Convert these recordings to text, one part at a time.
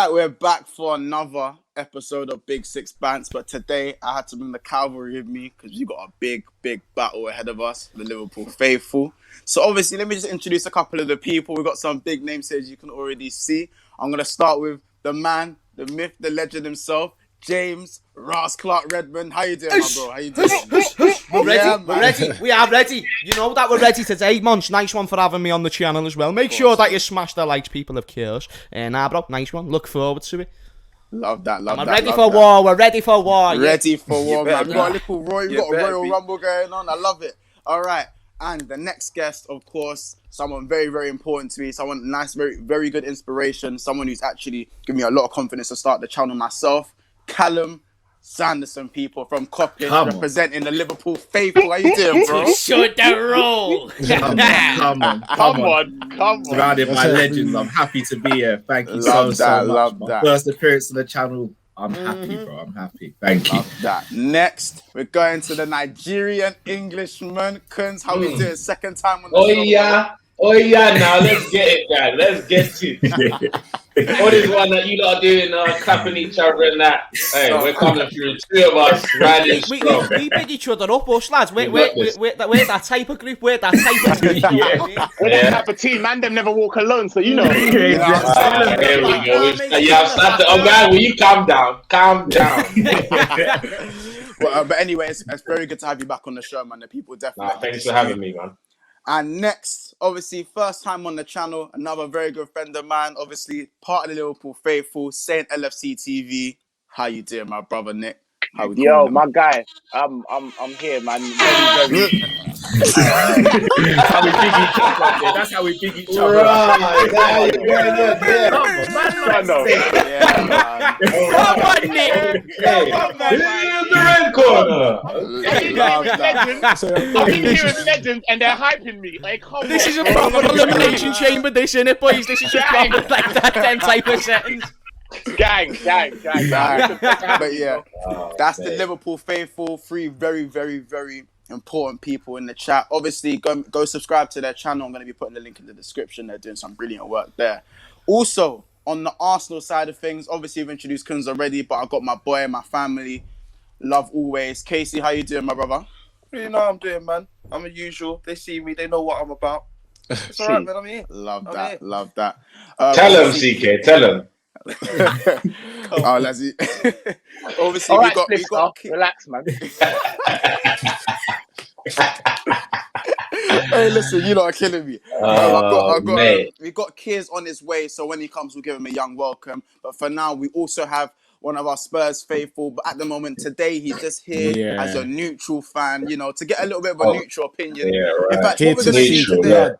right, we're back for another episode of Big Six Bants, but today I had to bring the cavalry with me because we got a big battle ahead of us, the Liverpool faithful. So obviously, let me just introduce a couple of the people. We've got some big names here, as you can already see. I'm going to start with the man, the myth, the legend himself, James Ross Clark Redmond. How you doing, my bro? How you doing? We're ready. We are ready. You know that we're ready today, Munch. Nice one for having me on the channel as well. Make sure that you smash the likes, people, of course. Nah, bro, nice one. Look forward to it. Love that. We're ready for war. We're ready for war. Ready for war, man. We've got a little Royal Rumble going on. I love it. All right. And the next guest, of course, someone very important to me. Someone nice, very good inspiration. Someone who's actually given me a lot of confidence to start the channel myself. Callum Sanderson, people from Kopish, representing the Liverpool faithful. How you doing, bro? Shoot the roll. Come on. Surrounded by legends. I'm happy to be here. Thank you so much. Love that. First appearance on the channel. I'm happy, bro. I'm happy. Thank you. Love that. Next, we're going to the Nigerian Englishman. Kunz, how we doing? Second time on the show. Oh yeah, now let's get it, guys. Let's get it. All this one that you lot are doing, clapping each other and that. Hey, we're coming through. Two of us riding strong. We big each other up, us lads. We're that type of group. We're that type of group. We're that type of team. Man, them never walk alone, so you know. Here we go. Yeah, I've started. Oh man, will you calm down? Calm down. Well, but anyway, it's very good to have you back on the show, man. The people definitely. Thanks for having me, man. And next, obviously, first time on the channel, another very good friend of mine, obviously part of the Liverpool faithful, saying LFCTV. How you doing, my brother Nick? Yo, my guy, I'm here, man. Very. That's how we big each other. Right. Come on, Nick. The red corner. I've been hearing legends and they're hyping me. Like, this is a proper elimination chamber, this, isn't it, boys? This is just proper like that them type of settings. Gang. But yeah, that's the Liverpool faithful. Three very important people in the chat. Obviously, go subscribe to their channel. I'm going to be putting the link in the description. They're doing some brilliant work there. Also, on the Arsenal side of things, obviously we've introduced Kunz already, but I've got my boy and my family. Love always. Casey, how you doing, my brother? You know how I'm doing, man. I'm a usual. They see me. They know what I'm about. It's all right, man. I'm here. Love that. Tell him, CK. Tell him. Oh, Lazzy. Obviously, all right, we got relax, man. Hey, listen, you lot are killing me. We got Kiers on his way, so when he comes, we'll give him a young welcome. But for now, we also have one of our Spurs faithful. But at the moment, today, he's just here as a neutral fan, you know, to get a little bit of a neutral opinion. Yeah, right. In fact, Here what we're going to see today.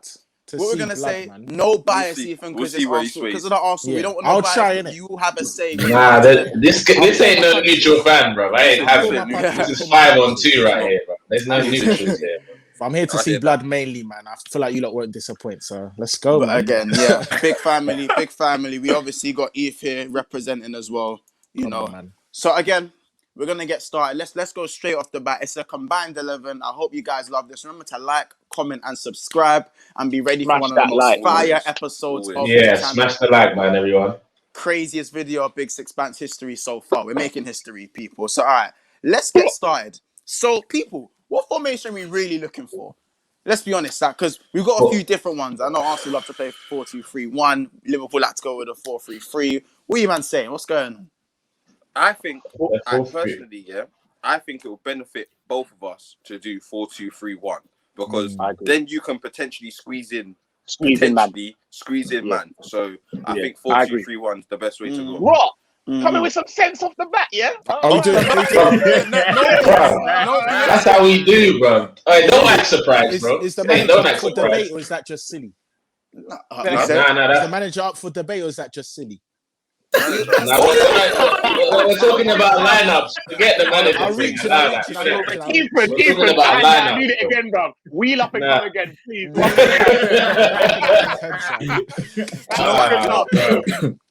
What we're going to say, man. no bias, Ethan, because of the Arsenal. We don't want no bias. Try, you have a say. Nah, this ain't no neutral fan, bro. I ain't having it. This is 5-on-2 right here, bro. There's no neutrals here, bro. I'm here to see blood mainly, man. I feel like you lot won't disappoint, so let's go. But again, yeah, big family. We obviously got Eve here representing as well, you know. Man. So again, we're gonna get started. Let's go straight off the bat. It's a combined 11. I hope you guys love this. Remember to like, comment, and subscribe, and be ready for one of the most fire episodes of the channel. Smash the like, man, everyone. Craziest video of Big Six Bants history so far. We're making history, people. So all right, let's get started. So people, what formation are we really looking for? Let's be honest, because we've got a few different ones. I know Arsenal love to play 4-2-3-1. Liverpool like to go with a 4-3-3. What are you man saying? What's going on? I think, personally, I think it will benefit both of us to do 4-2-3-1 because then you can potentially squeeze in man. So I think 4-2-3-1 is the best way to go. What? Coming with some sense off the bat, yeah? Are we doing? That's how we do, bro. Right, don't act surprised, bro. Is the manager up for debate or is that just silly? No. Is the manager up for debate or is that just silly? We're talking about lineups. Forget the manager thing. Ethan, I need it again, bro. Wheel up and come again, please.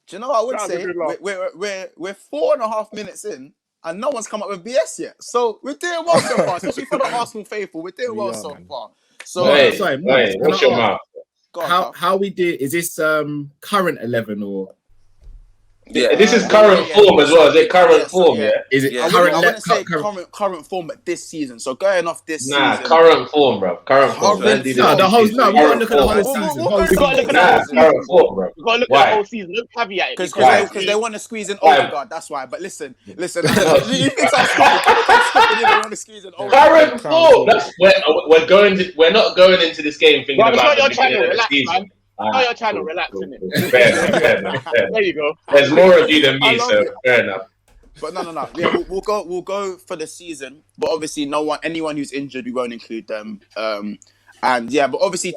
Do you know what I would say? We're 4.5 minutes in, and no one's come up with BS yet. So we're doing well so far, especially for the Arsenal faithful. We're doing well so far. So, what's your mouth? How we did? Is this current 11 or? Yeah. This is current form as well. Is it current form? Yeah. Is it I current? wouldn't say current form, but this season. So going off this season. Current form, bro. Current form. No, the whole. No, we gotta look at the whole season. We gotta look at the whole season. Current form, bro. We gotta look at the whole season. Let's caveat it. Because they want to squeeze in Odegaard. That's why. But listen. You think I'm stupid? You want to squeeze in Odegaard. Current form. That's we're not going into this game thinking about your channel. Relax, man. Your channel. Relax, innit? Fair enough. There you go. There's more of you than me, so fair enough. But no. Yeah, we'll go for the season. But obviously, anyone who's injured, we won't include them. And yeah, but obviously,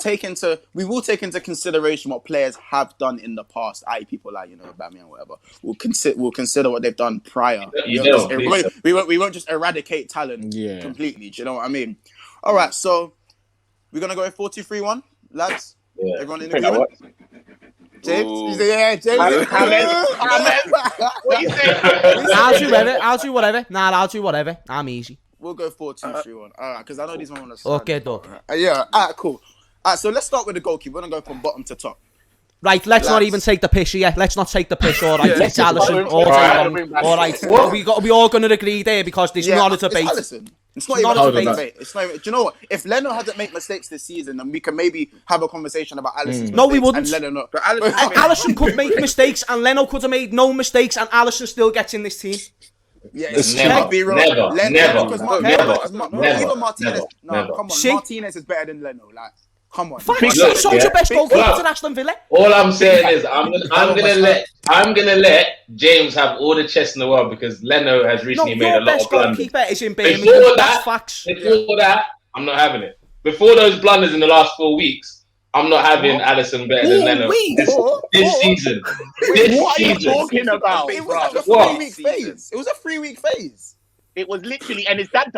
we will take into consideration what players have done in the past. I.e., people like Batman, whatever. We'll consider what they've done prior. We won't just eradicate talent completely. Do you know what I mean? All right, so we're gonna go 4-2-3-1, lads. Yeah. Everyone in agreement? James? Ooh. You say, yeah, James? What you saying? I'll do whatever. Nah, I'll do whatever. I'm easy. We'll go 4-2-3-1. All right, because I know these ones want to Okay, dog. Yeah, all right, cool. All right, so let's start with the goalkeeper. We're going to go from bottom to top. Right, let's not even take the piss yet. Let's not take the piss, all right? It's Alisson. All right. We all going to agree there because there's not a debate. It's Alisson. It's not even a debate. It's not even, do you know what? If Leno hadn't made mistakes this season, then we can maybe have a conversation about Alisson's mistakes. No, we wouldn't. And Leno not. But Alisson could make mistakes and Leno could have made no mistakes and Alisson still gets in this team. Yeah, Never. Even Martinez. No, come on. Martinez is better than Leno. Like, come on. Facts. You sold your best goalkeeper to Aston Villa. All I'm saying is I'm gonna let James have all the chess in the world because Leno has recently made a lot of blunders. Goalkeeper is in Birmingham. That's facts. Before that, I'm not having it. Before those blunders in the last 4 weeks, I'm not having Alisson better than Leno this season. What are you talking about? It was a 3-week phase. It was a 3-week phase. It was literally, and his dad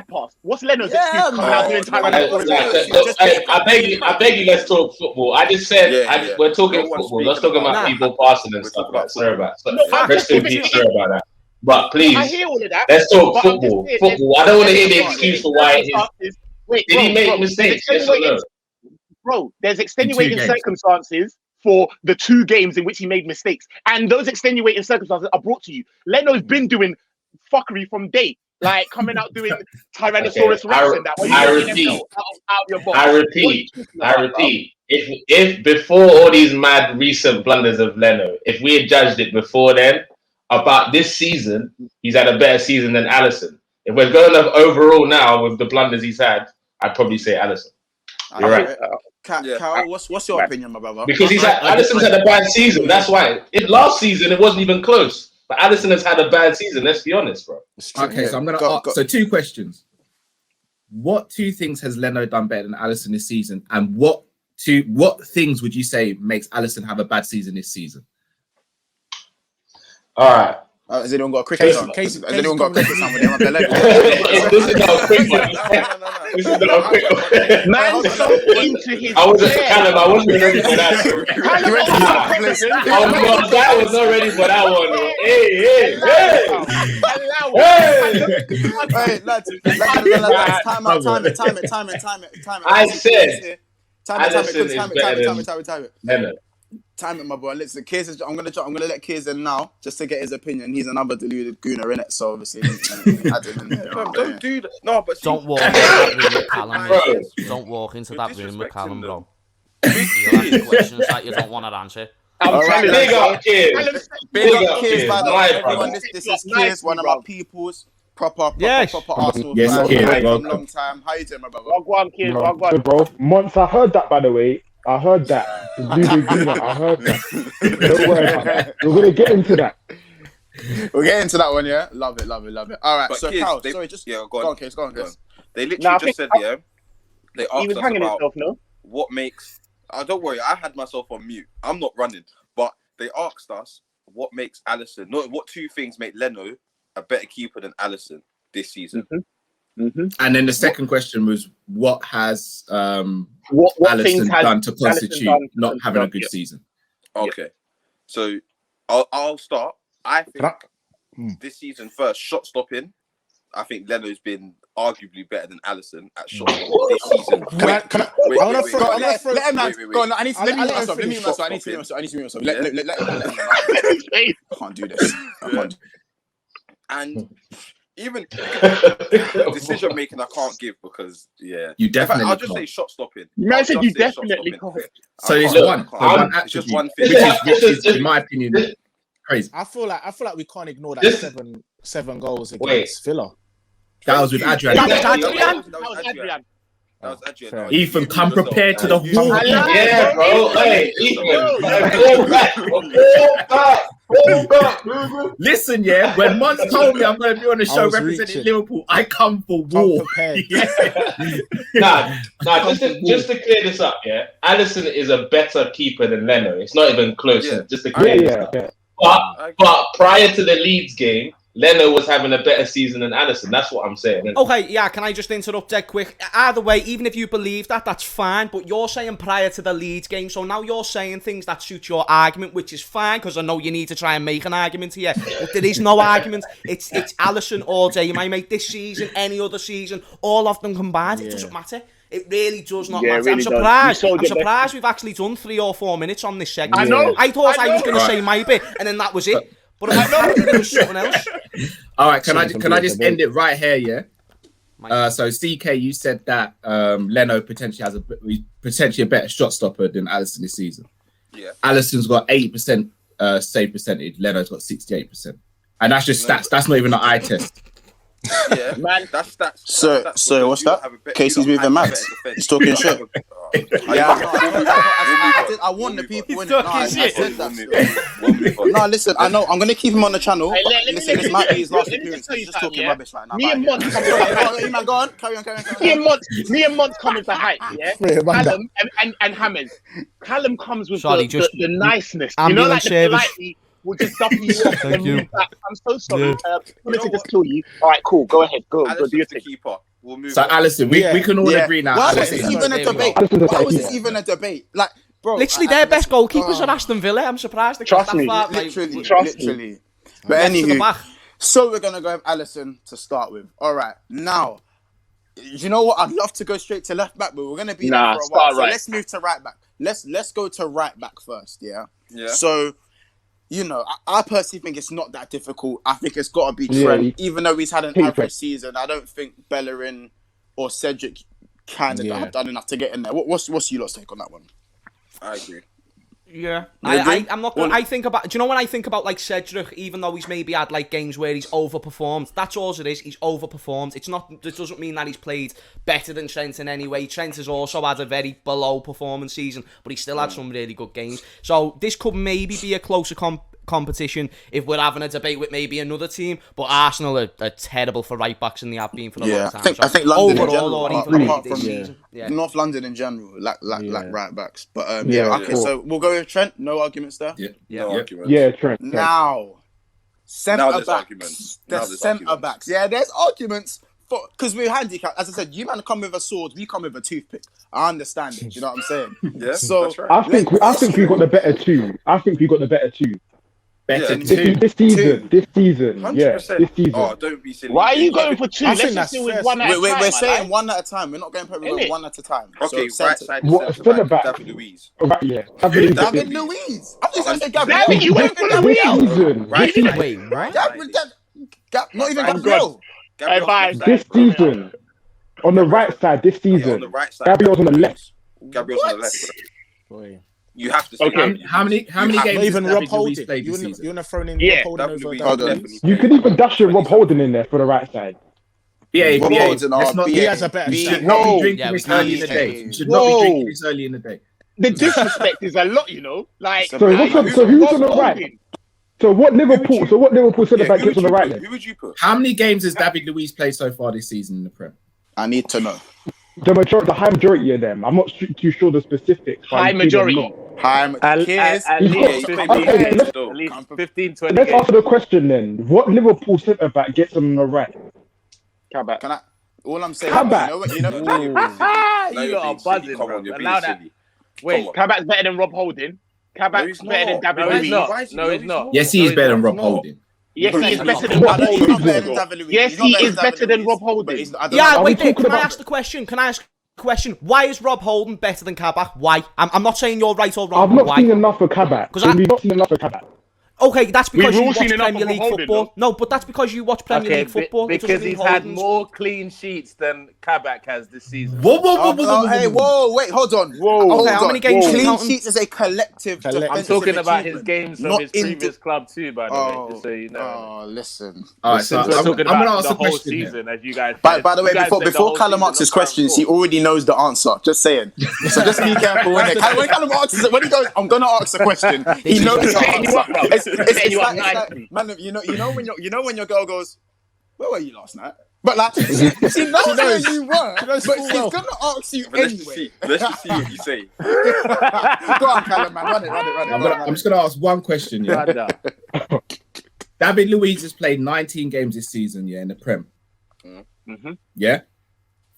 passed. What's Leno's excuse coming out doing I beg you, let's talk football. I just said we're talking football. Let's talk about people passing and stuff. Sorry about that. Rest in peace, sorry about that. But please, I hear all of that. Let's talk football. Football. I don't want to hear the excuse for why it is. Did he make mistakes? Yes or no? Bro, there's extenuating circumstances for the 2 games in which he made mistakes. And those extenuating circumstances are brought to you. Leno's been doing fuckery from day. Like, coming out doing Tyrannosaurus Rex and that. I repeat. If before all these mad recent blunders of Leno, if we had judged it before then, about this season, he's had a better season than Alisson. If we're going up overall now with the blunders he's had, I'd probably say Alisson. You're right. Carl, what's your opinion, my brother? Because Alisson's had a bad season. That's why. Last season, it wasn't even close. But Alisson has had a bad season. Let's be honest, bro. Okay, so I'm going to ask. So 2 questions. What 2 things has Leno done better than Alisson this season? And what things would you say makes Alisson have a bad season this season? All right. Has anyone got a cricket sound? Has anyone got a cricket sound with them up their leg? This is not a quick one. This is not a quick one. Man's so into his I wasn't ready for that. I was not ready for that one. Hey. Lads, time it. I said, time it. Time it, my boy. Listen, I'm gonna let Kears in now just to get his opinion. He's another deluded gooner, innit? So obviously, don't do that. No, but don't walk into that room with Callum, bro. Don't walk into that room with Callum, bro. You'll ask questions that you don't want to answer. Big up, Kears. Big up, Kears, by the way. Everyone, this is Kears, one of our peoples. Proper Arsenal fan. Long time. How you doing, my brother? Wagwan, Kears, Wagwan. Bro, Monts, I heard that, by the way. I heard that. I heard that. Don't worry about that. We're going to get into that. We'll get into that one, yeah? Love it. All right, but so kids, Carl, go on, Kears. They literally just said, they asked he was us hanging about himself, no? what makes... don't worry, I had myself on mute. I'm not running. But they asked us what makes Alisson... what 2 things make Leno a better keeper than Alisson this season. And then the second question was, what has Alisson done to constitute not having a good season? Okay, so I'll start. I think this season first, shot stopping, I think Leno's been arguably better than Alisson at shot stopping this season. Can I? Wait, I want wait, to wait, let him land. wait. Go on. I need to I'll let me let him myself. Let me finish myself. I need to myself. Let him land. I can't do this. I can't. And even decision making, I can't give because You definitely I'll just can't. say shot stopping. Man I'll said just you say shot definitely stopping. can't. So I it's can't, one. I can't. So one It's just attribute, one which thing. is, in my opinion, crazy. I feel like we can't ignore that This- seven goals Wait. against Villa. That was with Adrian. That was That That was Adrian. That was Adrian. Fair. No, Ethan, you come yourself. prepared to the You- wall. Yeah, bro. Hey, Ethan. Fall back, bro. Listen, yeah, when Mons told me I'm going to be on the I show was representing reaching. Liverpool, I come for Come war. prepared. Nah, just to clear this up, yeah. Alisson is a better keeper than Leno. It's not even close. Yeah. Just to clear this up. But prior to the Leeds game, Leno was having a better season than Alisson. That's what I'm saying. Okay, yeah, can I just interrupt dead quick? Either way, even if you believe that, that's fine, but you're saying prior to the Leeds game, so now you're saying things that suit your argument, which is fine, because I know you need to try and make an argument here, but there is no argument. It's Alisson all day, my mate, this season, any other season, all of them combined, it doesn't matter. It really does not matter. It really I'm does. surprised. You sold I'm it, surprised we've actually done 3 or 4 minutes on this segment. I know. I thought I was know. going to say my bit, and then that was it. But apparently there was something else. All right, can I just end it right here, yeah? So CK, you said that Leno potentially has a better shot stopper than Alisson this season. Yeah. Alisson's got 80% save percentage. Leno's got 68%, and that's just stats. That's not even an eye test. Yeah, Man. that's So what's that? Casey's moving mad. He's talking shit. I warned the people. He's talking shit. No, listen. I know. I'm gonna keep him on the channel. Hey, But let me listen, this might be his last let me appearance. tell you He's just something, talking yeah? rubbish right now. Me and Mons come Go on. Carry on. Me and Mons come into hype, yeah? Wait, man, Callum and Hammond. Callum comes with Sorry, the just niceness. You know, ambulance like the service. politely will just dump you off. Thank and you. move back. I'm so sorry. Yeah. I wanted to just kill you. All right, cool. Go ahead. Go do your Alisson's the thing. keeper. We'll move So on. Alisson, we can all agree now. Why was Alisson this is even a There we debate? go. Why was this even a debate? Like, bro. Literally, their best goalkeepers are Aston Villa. I'm surprised they got Trust that me. far. Literally. But Left to the anywho, back. so we're gonna go with Alisson to start with. All right, now, you know what? I'd love to go straight to left back, but we're gonna be there for a while. start So right. let's move to right back. Let's go to right back first. Yeah. Yeah. So, you know, I personally think it's not that difficult. I think it's got to be Yeah, Trent, even though he's had an Trent. average season. I don't think Bellerin or Cedric kind of have done enough to get in there. What's you lot's take on that one? I agree. Yeah, You agree? I'm not. I think about. Do you know when I think about like Cedric? Even though he's maybe had like games where he's overperformed, that's all it is. He's overperformed. It's not. It doesn't mean that he's played better than Trent in any way. Trent has also had a very below performance season, but he still had some really good games. So this could maybe be a closer competition if we're having a debate with maybe another team. But Arsenal are terrible for right backs, and they have been for a long time. I think London in overall, general, or apart even maybe from this season. Yeah. North London in general, like right backs. But okay, cool. so we'll go with Trent. No arguments there. No arguments. Yeah, Trent. Now, Now centre there's backs. arguments. The Now there's centre arguments. backs. Yeah, there's arguments because we're handicapped. As I said, you man come with a sword, we come with a toothpick. I understand it. Do you know what I'm saying? Yeah, So that's right. I think we got the better two. better Yeah. too. This season. 100%. Yeah, this season. Oh, don't be silly. Why are you going for two? I Let's think just that's do it fair. one at a time. we're saying man. one at a time. We're not going to Innit? one at a time. Okay, So right centre- side. What, centre back, centre-back? David Luiz. Right, yeah. David Luiz. I'm just going to say Gabriel. David, you went for This Gabriel. season. Right This side. Wait, what? Not even Right. Gabriel. Gabriel's bye. on the This side. season. On the right side this Yeah, on season. the right side. Gabriel's on the left. Gabriel's on the left. Bro. Boy. You have to say Okay. Gabriel. How many You have- games Not has even Rob David Luiz Holding. played You this wouldn't season? have thrown in Yeah, Rob Holding David over Luiz David on. Luiz. You could even dash in Rob Holding in there for the right side. BA. Rob Holding, Let's not, BA. He has a better you shot. should not Whoa. be drinking Yeah, this we early in can't the day. say- You should not be Whoa. drinking this early in the day. The disrespect is a lot, you know. Like, So So who's on the right? So what Liverpool centre back gets on the right then? Who would you put? How many games has David Luiz played so far this season in the Prem? I need to know. The high majority of them. I'm not too sure the specifics. but High I'm sure they're majority. not. At least Okay, let's- Still. 15, 20 Let's games. answer the question then. What Liverpool centre back gets on the right? Come back. Can I? All I'm saying. Come back. You know. Now you're being silly. Now You you're lot are being silly. buzzing, Come bro. on, you're being Allow that. silly. Wait, Come on. Kabak's better than Rob Holding. No, Kabak's he's better than not. David No, Luiz. he's not. No, he's not. Yes, he is better than Rob No. Holding. Yes, he is better than What? Rob He's not better Holding. than David Luiz. Yes, He's not he better is better David than Luiz, Rob but Holding. he's- I don't Yeah, know. wait there. talking Can I about- ask the question? Why is Rob Holding better than Kabak? Why? I'm not saying you're right or wrong. I've but not why? seen enough of Kabak. 'Cause We've not seen enough of Kabak. Okay, that's because We've you all seen watch enough Premier of League Holding, football. though. No, but that's because you watch Premier League football. It doesn't because mean he's had Holding's- more clean sheets than Kabak has this season. Hey, whoa, wait, hold on. Whoa. Okay, how many games are you Clean counting? sheets is a collective. I'm I'm defensive talking about his achievement, games from not his indi- previous club too, by the way, just so you know. Oh, listen. All right, so Since we're I'm talking going to about ask the a whole question here. season, as you guys By said. the way, You guys said the before whole Callum season, asks his not current questions, he form. already knows the answer. Just saying. So just be careful when Callum asks. When he goes, I'm gonna ask a question. He knows the Setting you up, answer. bro. It's Setting you up like, nicely. man, you know when your girl goes, where were you last night? But like, she knows where you were, but she's gonna ask you But let's just anyway. see. Let's just see what you say. Go on, Callum, man, run it. I'm just going to ask one question. Yeah, Run down. David Luiz has played 19 games this season. Yeah, in the Prem. Mhm. Yeah,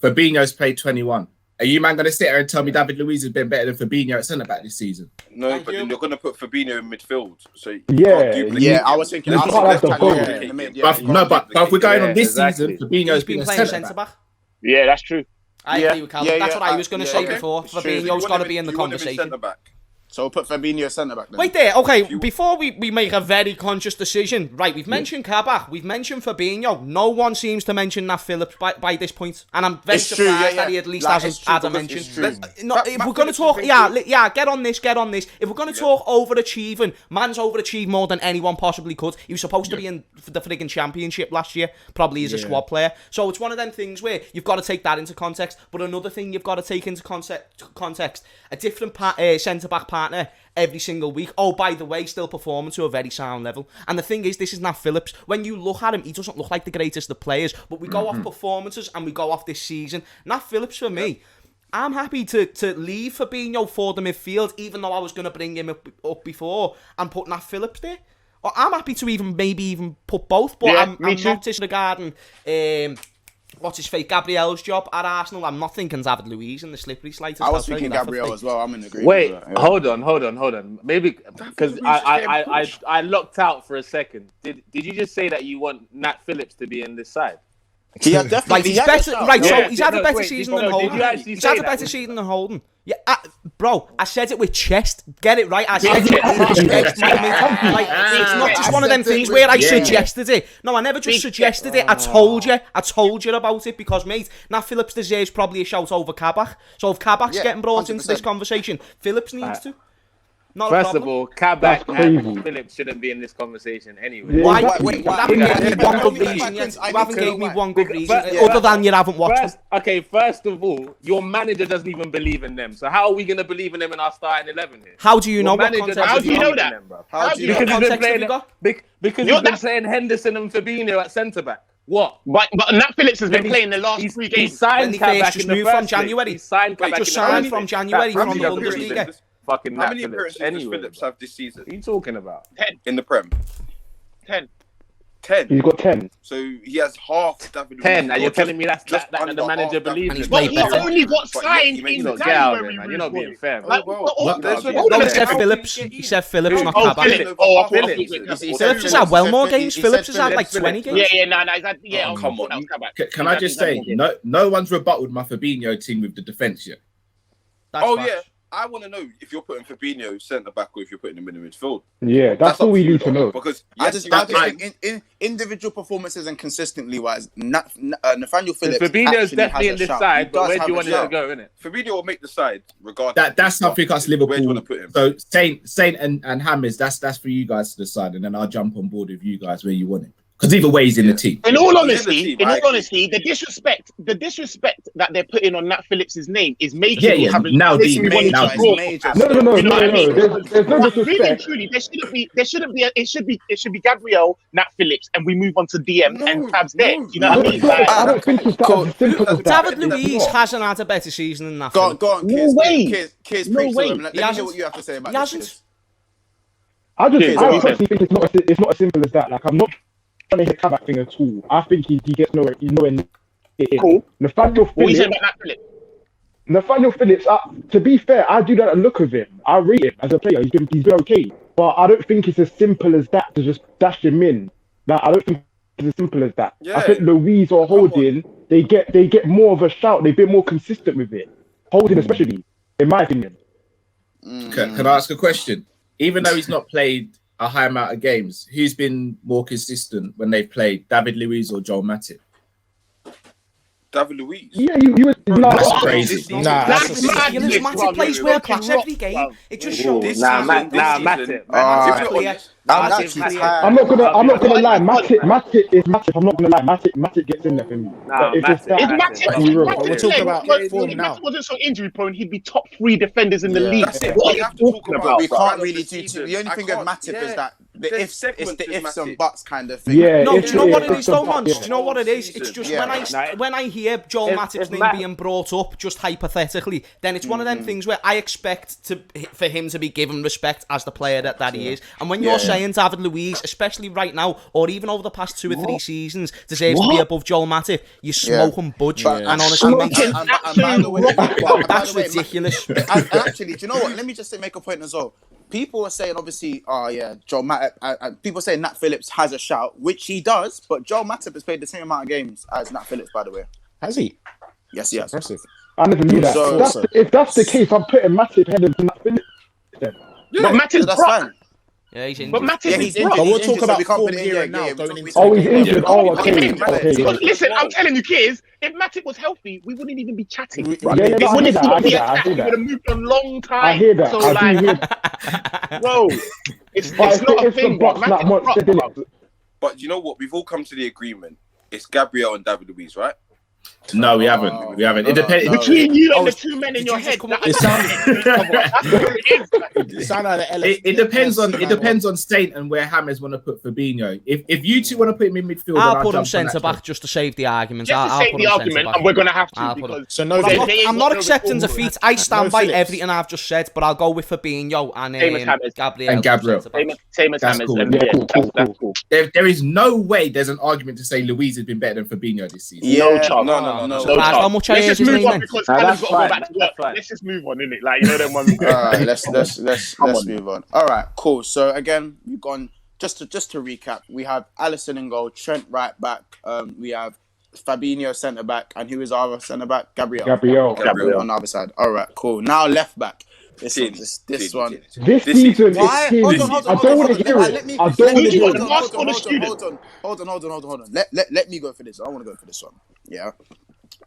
Fabinho's played 21. Are you man going to sit there and tell me David Luiz has been better than Fabinho at centre back this season? No, Thank but you. then you're gonna put Fabinho in midfield. So you Yeah, can't duplicate Yeah, him. I was thinking. Let's I not was have the thinking ball. in the mid, yeah. But if we're going on this exactly. season, Fabinho's He's been been a playing centre centre back. back. Yeah, that's true. I Yeah, agree with Callum. yeah, That's yeah, what I was going to yeah, say okay. before. It's true. Fabinho's got to be in the You want him conversation. centre-back. So put Fabinho centre back then. Wait there, okay, before we make a very conscious decision, right, we've mentioned Kabak, we've mentioned Fabinho, no one seems to mention Nat Phillips by this point, and I'm very It's true, surprised yeah, that he at least Like, hasn't it's true, had a because mention. it's true. No, if Matt we're going to Phillips talk, has been yeah, get on this. If we're going to talk overachieving, man's overachieved more than anyone possibly could. He was supposed to be in the friggin' championship last year, probably as a squad player. So it's one of them things where you've got to take that into context, but another thing you've got to take into context, a different centre-back partner every single week. Oh, by the way, still performing to a very sound level. And the thing is, this is Nat Phillips. When you look at him, he doesn't look like the greatest of players, but we go off performances and we go off this season. Nat Phillips, for me, I'm happy to leave Fabinho for the midfield, even though I was going to bring him up before and put Nat Phillips there. Or I'm happy to maybe even put both, but Yeah, I'm me too. not disregarding what's his fate, Gabriel's job at Arsenal. I'm not thinking David Luiz in the slippery slightest. I was I'll tell you thinking that for Gabriel free. as well. I'm in agreement. Wait, with that, yeah. hold on. Maybe because I locked out for a second. Did you just say that you want Nat Phillips to be in this side? Yeah, definitely. Right, he's He had better. a shout. Right, so Yeah, he's had a no, better wait, season did than you Holden. actually He's say had a that? better season than Holden. Yeah, bro, I said it with chest. Get it right. I said it with chest. Like, it's not just one of them things where I suggested it. No, I never just suggested it. I told you about it because, mate, Nat Phillips deserves probably a shout over Kabak. So if Kabak's Yeah, getting brought into this 100%. conversation, Phillips needs to. Not a First of problem. all, Kabak That's crazy. and Phillips shouldn't be in this conversation anyway. Yeah. Why? Wait, You haven't gave me one good reason yet. You haven't gave me one good reason, other than you haven't watched them. First of all, your manager doesn't even believe in them. So how are we going to believe in them in our starting 11 here? How do you know Your what manager context? doesn't How do you believe know in that? them, bro. How do you What know? Because he's been context have you playing, got? because You're he's been that- playing Henderson and Fabinho at centre back. What? But Nat Phillips has been Then playing the last He's 3 he games. signed When he Kabak first in just the moved first from place. January. He signed Like, Kabak just in the signed first from place. January That from probably the doesn't Bundesliga. believe in fucking How Nat many Phillips appearances does anyway, Phillips bro. have this season What are you talking about? in the Prem? 10. 10. He's got 10. So he has half David Luiz. 10, and you're Or telling me that just the under manager half believes And he's in But way him? he better. only got But signed you in know, Get out of January. there, man. You're not being fair, man. Like, Well, what- what- there's- what- hold No, on he a said second. Phillips. He said Phillips, not Oh, Kabak. Phillips. Oh, I thought Phillips. Phillips. Phillips has had well more games. Phillips has had like 20 games. Yeah, no, he's had, yeah. Oh, I come thought on. that was Kabak. Can I just say, no one's rebutted my Fabinho team with the defence yet. That's Oh facts. yeah, I want to know if you're putting Fabinho centre back or if you're putting him in the midfield. Yeah, that's up all we you, need to though, know. Because I yes, just you have think in individual performances and consistently wise, Nathaniel Phillips. Fabinho's actually definitely has in a this shout. side, He but does where do have you a want him to shout. go, innit? Fabinho will make the side regardless. That's something us Where do you Liverpool. want to put him? So Saint and Hammers, that's for you guys to decide, and then I'll jump on board with you guys where you want him. Because either way, he's in the team. In all He's in the honesty, team, in I all agree. honesty, the disrespect that they're putting on Nat Phillips' name is making Yeah, me yeah. have a Now, making me Dean, want to now, draw Dean. Major. No, You know what I mean? There's no But really and disrespect. truly, there shouldn't be. It should be Gabriel, Nat Phillips, and we move on to DM and Tabs there. You know what I mean? Like, I don't think it's that as simple as that. David Luiz hasn't had a better season than that. Go on, No Kiz. way. Kiz, No preach way. to him. Let He me hear hasn't. what you have to say about He this. hasn't. Kiz. I Yeah, personally think it's not as simple as that. Like, I'm not trying to hit Kabak thing at all. I think he gets nowhere. He's nowhere near it. Cool. Nathaniel what are you saying Phillips. about Nat Phillips? Nathaniel Phillips. To be fair, I do that look of him. I rate him as a player. He's been okay, but I don't think it's as simple as that to just dash him in Like, I don't think it's as simple as that. Yeah. I think Louise or Holding, they get more of a shout. They've been more consistent with it. Holding, especially, in my opinion. Can I ask a question? Even though he's not played a high amount of games, who's been more consistent when they've played, David Luiz or Joel Matip? David Luiz. Yeah, you That's crazy. Nah, That's mad. Matip plays world class every game. It just shows. Matip. I'm not gonna lie. Matip is Matip. I'm not gonna lie. Matip gets in there for me. It's just that. We're talking about form now. If Matip wasn't so injury prone, he'd be top 3 defenders in the league. That's it. What are you talking about? We bro? can't really do too. The only thing with Matip is that it's the ifs and buts kind of thing. Yeah. No, do you know what it it's is though, a- man? Do you know what it is? It's just Yeah. when I hear Joel Matip's name being brought up, just hypothetically, then it's one of them things where I expect for him to be given respect as the player that he is. And when you're saying David Luiz, especially right now, or even over the past 2 or 3 seasons, deserves to be above Joel Matip, you smoke and budge. And honestly, mate, And by the way, that's ridiculous. And actually, do you know what? Let me just make a point as well. People are saying, obviously, Joel Matip. People say Nat Phillips has a shout, which he does, but Joel Matip has played the same amount of games as Nat Phillips, by the way. Has he? Yes, he has. Impressive. I never knew that. So- If that's the case, I'm putting Matip ahead of Nat Phillips. But Matip's that's broke. fine. Yeah, he's But injured. Matip He's is injured. broke. But we'll He's talk injured, about so we can't form put it in here there. and now, Yeah, going we into can't- Oh, he's injured. Oh, okay. Listen, I'm telling you, kids, if Matip was healthy, we wouldn't even be chatting. Yeah, It wouldn't I hear even that, be a I chat. hear We that. would have moved on a long time. I hear that. So, I like, do hear. bro, it's But not a if the thing, bro. Bucks not Matip's want broke, to do bro. it. But you know what? We've all come to the agreement. It's Gabriel and David Luiz, right? No, we haven't. We haven't. It depends. Between you and the 2 men in your you just head, come up It sounds. it It sounds like the It depends on Saint and where Hammers want to put Fabinho. If you two want to put him in midfield, then I'll I'll put him jump on centre that back one. just to save the argument. just to I'll save put the him argument, centre-back. and we're gonna have to I'll put him. because So no. They- I'm they ain't not got no accepting reform. defeat. I stand No by Phillips. everything I've just said, but I'll go with Fabinho and Same as Hammers. Gabriel. And Gabriel. Same as That's Hammers. cool. And Yeah, cool. that's cool. There is no way there's an argument to say Luiz has been better than Fabinho this season. No chance. No. Surprised how much I Let's heard just his move name on then. because Nah, Callum's that's got to go fine. back to work. That's fine. Let's just move on, innit? Like, you know them ones. All right, let's Come on. move on. All right, cool. So again, we've gone just to recap. We have Alisson in goal, Trent right back. We have Fabinho centre back, and who is our centre back? Gabriel on the other side. All right, cool. Now left back. This one. This season, Why? it's Hold I on. don't want to hear Let it. me- I don't want to Who's hear got it. the mask on the student? Hold on. Let me go for this. I want to go for this one. Yeah.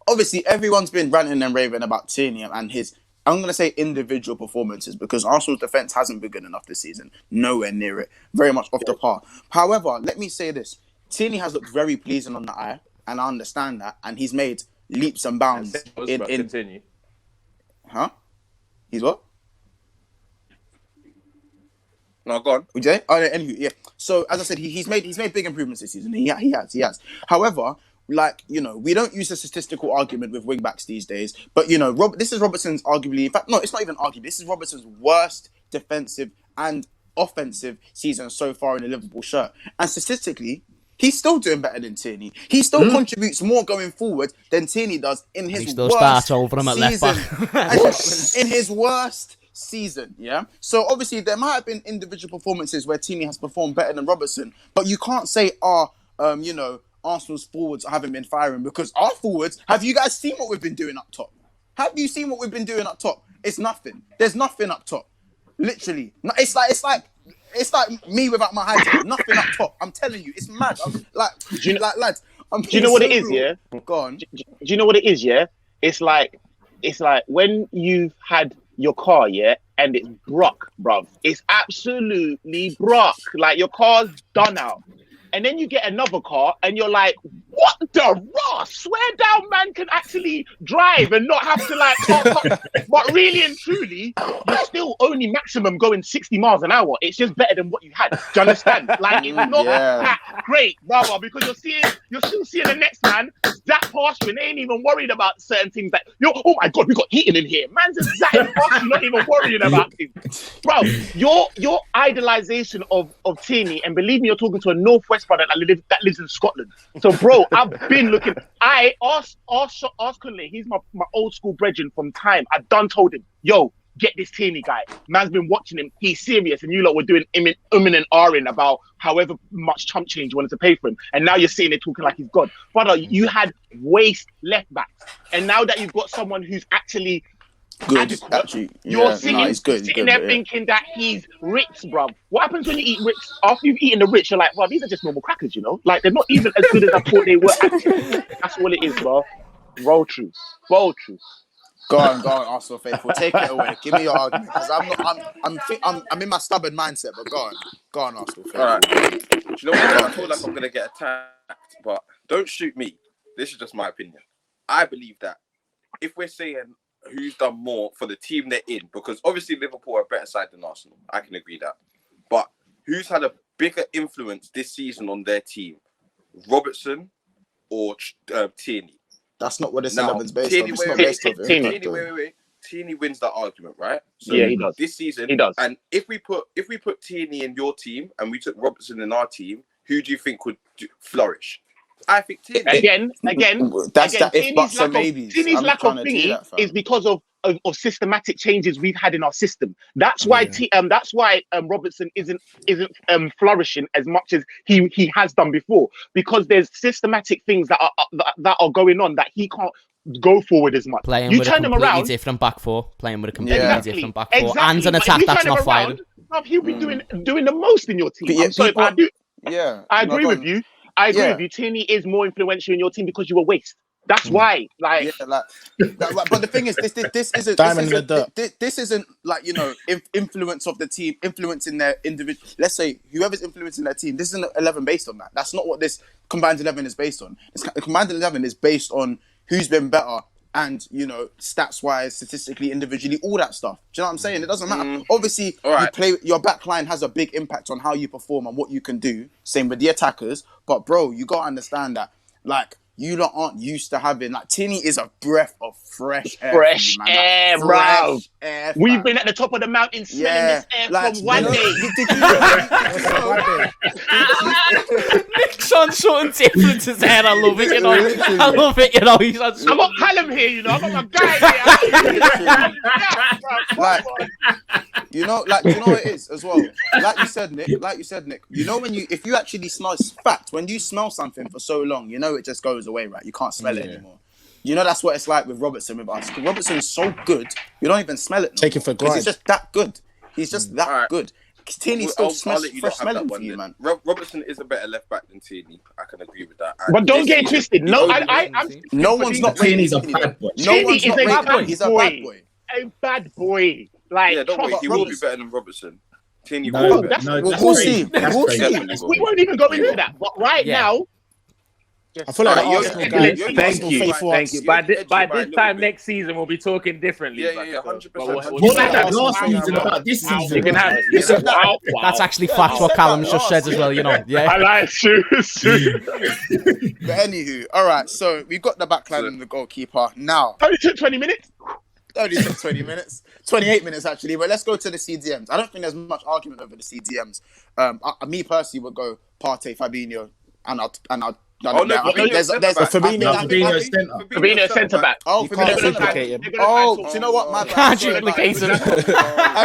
Obviously, everyone's been ranting and raving about Tierney and his, I'm going to say, individual performances because Arsenal's defence hasn't been good enough this season. Nowhere near it. Very much off the par. However, let me say this. Tierney has looked very pleasing on the eye, and I understand that. And he's made leaps and bounds in Continue. Huh? He's what? No, go on. Would you say? Oh, yeah, anyway, yeah. So as I said, he's made big improvements this season. He has. However, like, you know, we don't use a statistical argument with wing backs these days. But you know, this is Robertson's arguably. In fact, no, it's not even arguably. This is Robertson's worst defensive and offensive season so far in the Liverpool shirt. And statistically, he's still doing better than Tierney. He still contributes more going forward than Tierney does in his He still worst starts over him at left season. back. In his worst season, yeah? So obviously there might have been individual performances where Tierney has performed better than Robertson, but you can't say, you know, Arsenal's forwards haven't been firing because our forwards, have you guys seen what we've been doing up top? Have you seen what we've been doing up top? It's nothing. There's nothing up top. Literally. No, it's like me without my high top. Nothing up top. I'm telling you, it's mad. Lads. Do you know what it is, yeah? Go on. Do you know what it is, yeah? It's like when you've had your car, yeah, and it's broke, bruv. It's absolutely broke. Like, your car's done out. And then you get another car and you're like, what the Ross? Swear down, man can actually drive and not have to like talk. But really and truly, you're still only maximum going 60 miles an hour. It's just better than what you had. Do you understand? Like, it's not that great, brother, because you're still seeing the next man that past you and they ain't even worried about certain things like, oh my God, we got heating in here. Man's just zapping past you, not even worrying about things. Bro, your idolization of Tierney, and believe me, you're talking to a Northwest brother that lives in Scotland. So, bro, I've been looking. I asked Kunle, he's my old school brethren from time. I done told him, yo, get this Tierney guy. Man's been watching him. He's serious, and you lot were doing and ahhing about however much chump change you wanted to pay for him, and now you're sitting there talking like he's God. Brother, you had waste left backs, and now that you've got someone who's actually good, adequate, actually, you're sitting there but thinking that he's Ritz, bruv. What happens when you eat Ritz? After you've eaten the Ritz, you're like, well, these are just normal crackers, you know? Like, they're not even as good as I thought they were. That's all it is, bro. Roll truth. Go on, Arsenal faithful. Take it away. Give me your argument, because I'm in my stubborn mindset. But go on, Arsenal faithful. All right. Do you know what? I feel like I'm gonna get attacked, but don't shoot me. This is just my opinion. I believe that if we're saying who's done more for the team they're in, because obviously Liverpool are a better side than Arsenal, I can agree that. But who's had a bigger influence this season on their team, Robertson or Tierney? That's not what this 11's based Tierney, on. It's not based on wait. Tierney wins that argument, right? So yeah, he does. This season, he does. And if we put Tierney in your team and we took Robertson in our team, who do you think would flourish? I think Tierney. Again. That's that if buts and maybes. Tierney's lack of thinking is because of systematic changes we've had in our system. That's why Robertson isn't flourishing as much as he has done before, because there's systematic things that are going on that he can't go forward as much. Playing you with turn a him completely around, different back four. Playing with a completely different back four. And an But attack if you that's turn him not firing. around, he'll be doing the most in your team. But yeah, I'm sorry, people- but I No, agree go with on. you. I agree with you. Tierney is more influential in your team because you were waste. That's why. Like, but the thing is, this isn't like, you know, influence of the team, influencing their individual. Let's say whoever's influencing their team. This isn't 11 based on that. That's not what this combined 11 is based on. The combined 11 is based on who's been better. And, you know, stats-wise, statistically, individually, all that stuff. Do you know what I'm saying? It doesn't matter. Obviously, your back line has a big impact on how you perform and what you can do. Same with the attackers. But, bro, you got to understand that, like, you lot aren't used to having, like, Tierney is a breath of fresh air. Fresh man. air, Like, bro. fresh air, We've fam. been at the top of the mountain smelling this air like, from one day. Nick's on something different to say, I love it, you know. I love it, you know. He's on I got Callum here, you know. I got my guy here. Like, you know what it is as well. Like you said, Nick. You know if you actually smell fact, when you smell something for so long, you know it just goes away, right? You can't smell it anymore. You know that's what it's like with Robertson with us. Robertson is so good, you don't even smell it. Take it for granted. He's just that good. He's just that good. Tierney still smells fresh smelling for you, man. Robertson is a better left back than Tierney. I can agree with that. But don't get it twisted. No, no one's not Tierney's a bad boy. No one's not bad boy. He's a bad boy. A bad boy. Like, yeah, don't worry. He will be better than Robertson. Tierney No, will be better. no, that's We'll crazy. see. That's We'll crazy. see. We won't even go into that. But right now, I feel like the Alright, Arsenal you're- guys. you're- Thank you. faithful Thank you. Arsenal. By this time next season, we'll be talking differently. Yeah, 100%. What like that last season about this You season? can have it. wow. That's actually facts what Callum's just said as well, you know. I Yeah. like shoes. But anywho, all right. So we've got the backline and the goalkeeper now. Only took 20 minutes. Only took 20 minutes, 28 minutes actually. But let's go to the CDMs. I don't think there's much argument over the CDMs. Me personally would go Partey, Fabinho, and I'll. I think there's Fabinho centre back. Oh, You can't Fabinho centre duplicate him. back. Oh, do you know what? My Can't bad. duplicate him. I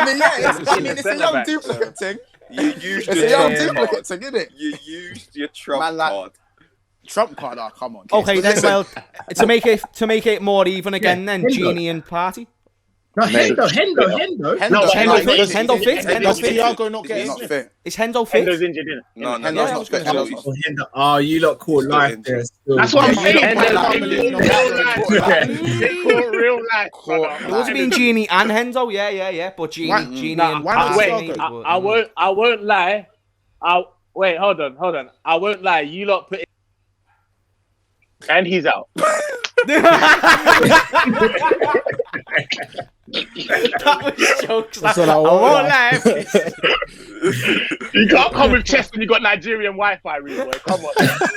mean, yeah, it's a young Centre-back. duplicate thing. You used It's your a young trump duplicate card. thing, isn't it? You used your trump Man, like- card. Trump card. Oh, come on. Okay, kids. then, Listen, well, to make it more even again, then Hendo. Genie and Party. No, Hendo. No, Hendo fit. Does Hendo fit. Hendo Does fit. Thiago not get He's a not sniff? fit. Is Hendo fit? Hendo's injured, isn't it? No, Hendo's Yeah, I not was fit. gonna Hendo's say. not fit. Oh, you lot caught life there. Still. That's what I'm Yeah, saying. you don't Like, put in real life. They call real life. Caught It wasn't being Genie and Hendo, yeah. But Genie and why not Party. Thiago? I won't lie. Wait, hold on. I won't lie. You lot put. And he's out. That was jokes. That's I all I won't want. lie. You can't come with chest when you got Nigerian Wi-Fi, real boy. Come on.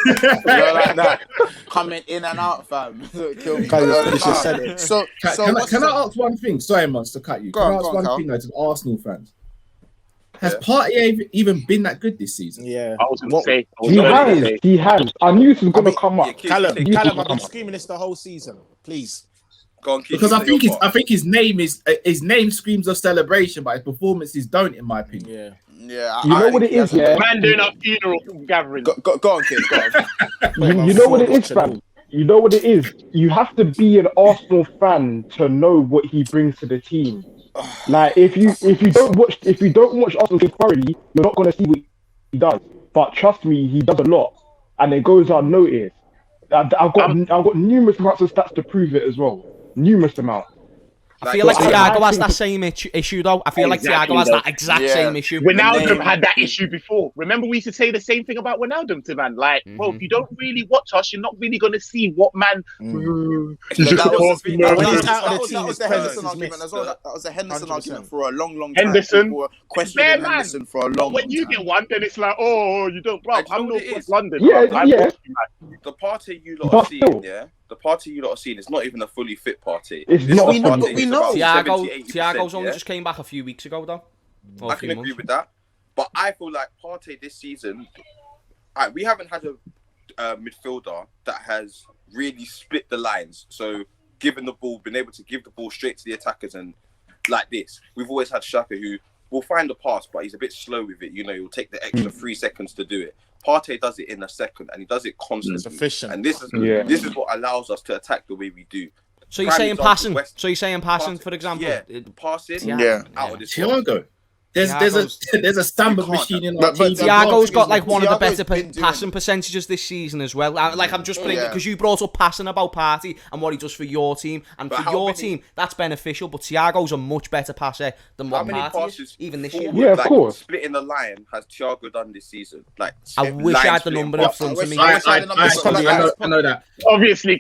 You're like that. Coming in and out, fam. Kill me. You just said it. So Can I ask one thing? Sorry, Monster, to cut you. Go Can on, I ask go on, one Cal. thing though, to the Arsenal fans? Has Partey even been that good this season? Yeah. I was going to say. He has. I knew this was going to come up. Yeah, Callum, You- I've been screaming this the whole season. Please. Go on, Keith, Because you I say your think part. his name screams of celebration, but his performances don't, in my opinion. Yeah. You know what it is, yeah? Man doing a funeral gathering. Go on, kids. Go on. You know what it is, fam? You know what it is? You have to be an Arsenal fan to know what he brings to the team. Like if you don't watch Arsenal game thoroughly, you're not gonna see what he does. But trust me, he does a lot, and it goes unnoticed. I've got numerous amounts of stats to prove it as well. Numerous amounts. I feel like Thiago has that same issue though. I feel like Exactly, Thiago has though. that exact same issue. Ronaldo had that issue before. Remember, we used to say the same thing about Ronaldo to man. Like, bro, if you don't really watch us, you're not really gonna see what man. That was the Henderson argument as well. That was the Henderson 100%. argument for a long time. Henderson. People were questioning Fair man. Henderson for a long When you time. get one, then it's like, oh, you don't, bro. And you know I'm what North it West is? London. Yeah, bro. I'm yeah. North West, The party you lot But are seeing, still. yeah? The party you lot are seeing is not even a fully fit party. It's This not party a fully- is we know. about Thiago's 70-80%, only yeah? just came back a few weeks ago though. Or I a few can agree months. with that. But I feel like Partey this season, we haven't had a midfielder that has really split the lines. So given the ball, been able to give the ball straight to the attackers and like this. We've always had Xhaka who will find the pass, but he's a bit slow with it. You know, he'll take the extra 3 seconds to do it. Partey does it in a second, and he does it constantly. It's efficient. And this is what allows us to attack the way we do. So you're Prime saying example, passing? West- So you're saying passing, for example? Yeah, passing. Yeah. Out of this world. Thiago. There's a standard You can't. machine in our But team. Thiago's got like one of the Thiago's better been doing passing percentages this season as well. Like I'm just putting Yeah. because you brought up passing about Partey and what he does for your team, and But for how your many- team that's beneficial. But Thiago's a much better passer than How what many Partey passes is, even this year. forward, Yeah, of like, course. Splitting the line has Thiago done this season? Like, I wish I had the number in front of me. I know that. Obviously,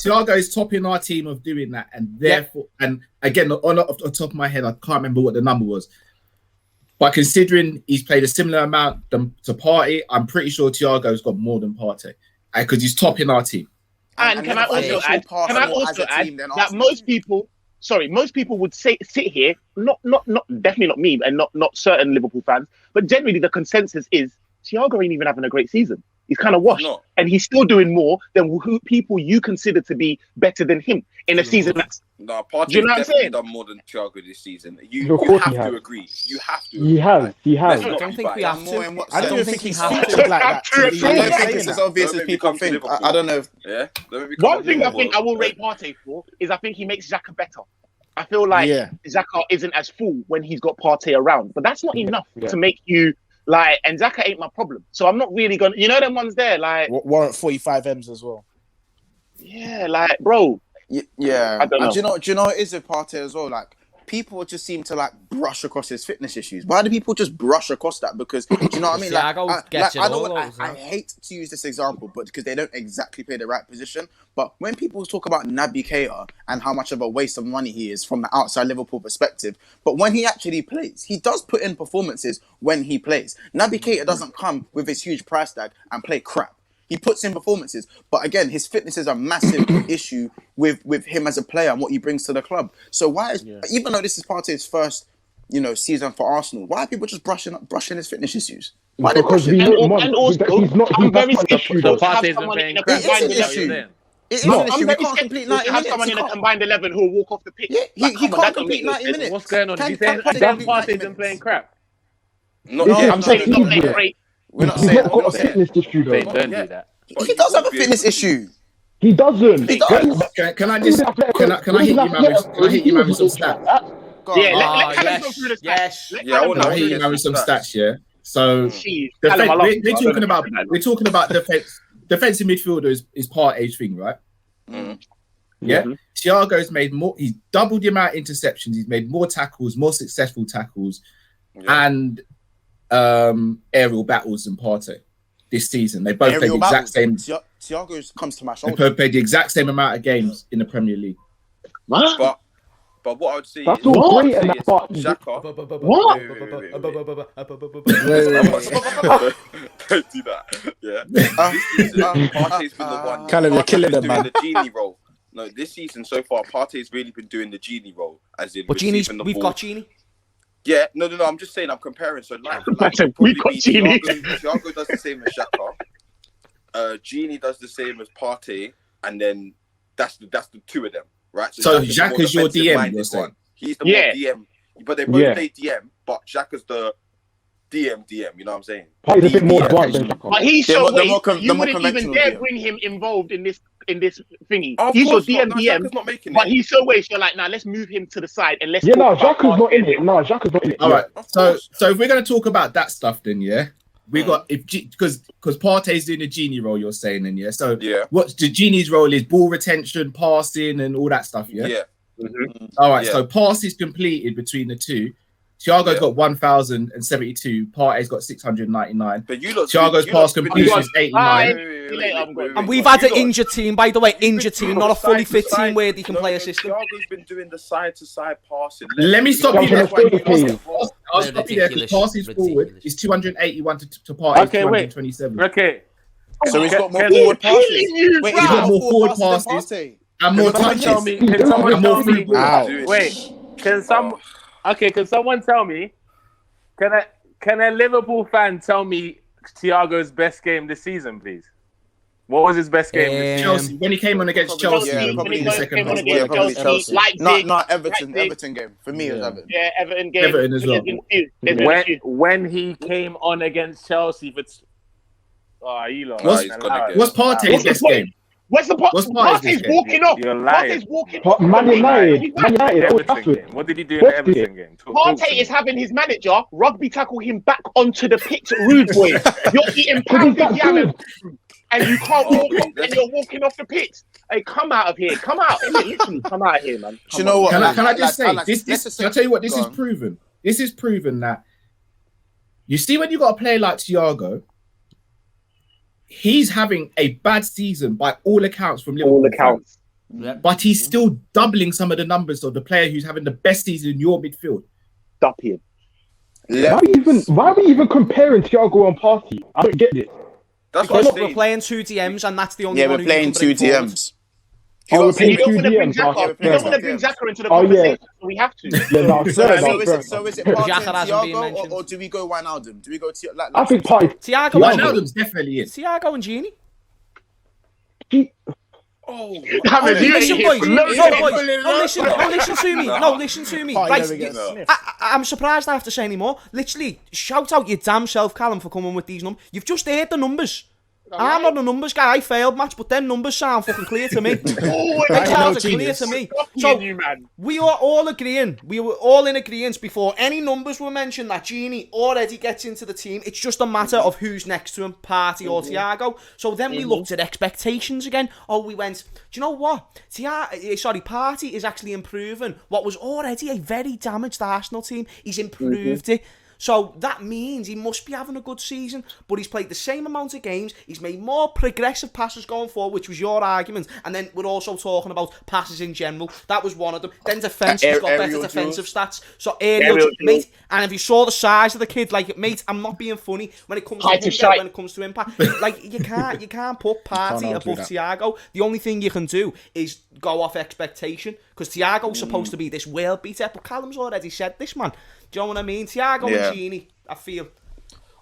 Thiago's top in our team of doing that, and therefore, and again, off the top of my head, I can't remember what the number was. But considering he's played a similar amount to Partey, I'm pretty sure Thiago's got more than Partey because he's top in our team. And can I also add that most people would sit here, not definitely not me, and not certain Liverpool fans, but generally the consensus is Thiago ain't even having a great season. He's kind of washed, and he's still doing more than people you consider to be better than him in a season that's. No, Partey's you know what I'm definitely saying? done more than Thiago this season. Of You course have he to has. agree. You have to. He has. I don't think we have to. I don't think he's stupid like that. I don't think it's as obvious as people think. I don't know. Yeah. One thing I think I will rate Partey for is I think he makes Xhaka better. I feel like Xhaka isn't as full when he's got Partey around, but that's not enough to make you like. And Xhaka ain't my problem, so I'm not really gonna. You know them ones there, like warrant 45 M's as well. Yeah, like bro. Yeah, I don't know. And do you know what it is with Partey as well? Like people just seem to like brush across his fitness issues. Why do people just brush across that? Because do you know what I mean? I hate to use this example, but because they don't exactly play the right position. But when people talk about Naby Keita and how much of a waste of money he is from the outside Liverpool perspective, but when he actually plays, he does put in performances when he plays. Naby Keita doesn't come with his huge price tag and play crap. He puts in performances, but again, his fitness is a massive issue with him as a player and what he brings to the club. So why is even though this is Partey's first, season for Arsenal, why are people just brushing his fitness issues? Why because and also, he's not. I'm very issue, So though. Partey's been playing crap. It is an issue. It is an issue. He can't complete 90 have minutes. someone in a combined 11 who will walk off the pitch. Yeah, he Come on, can't that don't complete make no 90 sense. minutes. What's going on? Can He's saying Partey Dan complete 90 Partey's been minutes? playing crap. I'm saying he's not playing great. We're not He's saying not got a fitness issue They though. don't do that. he does have a fitness issue. He doesn't. He does. Can I hit you, man, with some stats? Yeah, let Callum go through the stats. Yes. Let Yeah, I Callum wanna go I'll hear through hit you, the man, with some stats. Yeah. So Jeez, Callum, I love we're you. talking about defensive midfielders is part age thing, right? Yeah. Thiago's made more. He's doubled the amount of interceptions. He's made more tackles, more successful tackles, and aerial battles than Partey this season. They both played the exact same. Thiago comes to my They shoulder. both played the exact same amount of games in the Premier League. What? But what I would say That's is, all great and that, but Xhaka. What? Don't do that. Yeah. This season, Partey's been the one. Callum, you're Partey's killing been them, man. doing the genie role. No, this season so far, Partey's really been doing the genie role, as in But Genie's, receiving the we've ball. got Genie. Yeah, no. I'm just saying. I'm comparing. So like We got Genie. Thiago does the same as Xhaka. Genie does the same as Partey, and then that's the two of them, right? So Xhaka's the Xhaka's more your DM, defensive-minded you're saying? one. He's the more DM, but they both play DM, but Xhaka's the DM. You know what I'm saying? He's a bit more DM. advanced than But he's They're so more- they're wait, more con- you they're more wouldn't even conventional dare DM. bring him involved in this thingy. Of He's your course DM, not. No, Xhaka's not making but it. he's so wait. You're like, nah, let's move him to the side and let's. Yeah, no, talk about Xhaka's not in it. No, Xhaka's not in it. All right. Of So course. if we're gonna talk about that stuff, then we got because Partey's doing the genie role, you're saying, then So what's the genie's role is ball retention, passing, and all that stuff. Yeah. All right. Yeah. So passes completed between the two. Thiago's got 1,072. Partey's got 699. But you lot, Thiago's pass been completion doing- is 89. And we've had You an lot- injured team, by the way, injured team, not a fully fit Side-to-side. team where they can No, play a no, system. Thiago's been doing the side-to-side passing. Let me stop you there. That's why you play. I'll stop you there because passes forward is 281 to Partey. Okay, wait. 227. Okay. So he's got more Can- forward passes. you, Wait, bro. he's got more more forward forward passes passes. than Partey. And more Can someone touches. tell me? Can someone And more tell free me? ball. Wait. Can someone tell me? Can a Liverpool fan tell me Thiago's best game this season, please? What was his best game this season? Chelsea, when he came on against Chelsea, Yeah, in probably the second came on half. against Yeah, probably Chelsea, Chelsea. Leipzig, Not Everton. Leipzig. Everton game for me is Everton. Yeah, Everton game. Everton as well. There's been a few. When he came on against Chelsea for you lot. What's- he's gonna get- What's Partey's What's the best point? game? What's the point? What's Partey's Partey's game? walking off. You're lying. Partey's walking But off. Man United, Old Everton Trafford. game. What did he do in the What's Everton it? game? Talk to Partey me. is having his manager rugby tackle him back onto the pitch, rude boy. You're eating pounded that yam good? and you can't walk off and you're walking off the pitch. Hey, come out of here. Come out. Literally, come out of here, man. Do you know what? Can I Like, just say, let's this, just say- I'll tell you what, this Go is on. proven. This is proven that you see when you got a player like Thiago, he's having a bad season by all accounts from Liverpool. All accounts. But he's still doubling some of the numbers of the player who's having the best season in your midfield. Stop him. Why are we even comparing Thiago and Partey? I don't get this. That's Because what we're I'm saying. playing two DMs, and that's the only Yeah, one we're who playing you can two bring forward. DMs. Oh, we're And playing you don't two want to bring DMs. Xhaka. Yeah, You don't want to bring yeah. Xhaka into the Oh, yeah. conversation. So we have to. Yeah, no, fair So enough, fair is it enough. Partey Xhaka and hasn't been Thiago, mentioned. or do we go Wijnaldum? Do we go like I think Partey. Thiago Wijnaldum's definitely in. Thiago and Genie. Hammers, you Listen, ain't boys. here. Listen to me. No, listen to me. Partey Right, never gets sniffed. I'm surprised I have to say any more. Literally, shout out your damn self, Callum, for coming with these numbers. You've just heard the numbers. I'm not a numbers guy. I failed match, but them numbers sound fucking clear to me. They sound clear to me. So you, man. we are all agreeing. We were all in agreement before any numbers were mentioned that Genie already gets into the team. It's just a matter of who's next to him, Partey or Thiago. So then we looked at expectations again. Oh, we went, do you know what? Partey is actually improving what was already a very damaged Arsenal team. He's improved it. So that means he must be having a good season, but he's played the same amount of games. He's made more progressive passes going forward, which was your argument. And then we're also talking about passes in general. That was one of them. Then defence, he's got better Aerial defensive duels. stats. So aerial, mate. And if you saw the size of the kid, like, mate, I'm not being funny when it comes to Height to hunger, shite. when it comes to impact. Like, you can't put Partey argue above that. Thiago. The only thing you can do is go off expectation, because Thiago's supposed to be this world beater, but Callum's already said this, man. Do you know what I mean? Thiago Yeah. and Genie, I feel.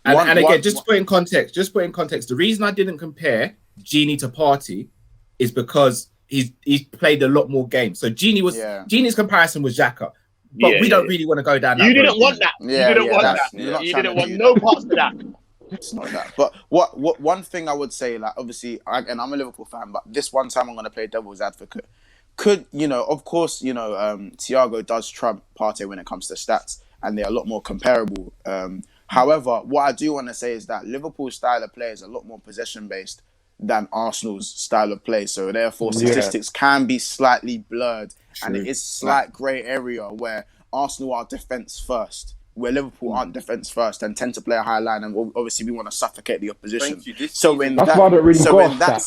And again, just to put in context, the reason I didn't compare Genie to Partey is because he's played a lot more games. So Genie's comparison was Xhaka. But we don't really want to go down that You didn't road. want that. Yeah, You didn't want that's- that. you're not You trying didn't to want do no that. parts of that. It's not that. But what one thing I would say, like, obviously, and I'm a Liverpool fan, but this one time I'm going to play devil's advocate. Could, of course, Thiago does trump Partey when it comes to stats, and they're a lot more comparable. However, what I do want to say is that Liverpool's style of play is a lot more possession-based than Arsenal's style of play. So therefore, statistics can be slightly blurred, and it is slight grey area where Arsenal are defence first, where Liverpool aren't defence first and tend to play a high line, and obviously we want to suffocate the opposition. Thank you. This So season- in That's that, why I don't really so go in off that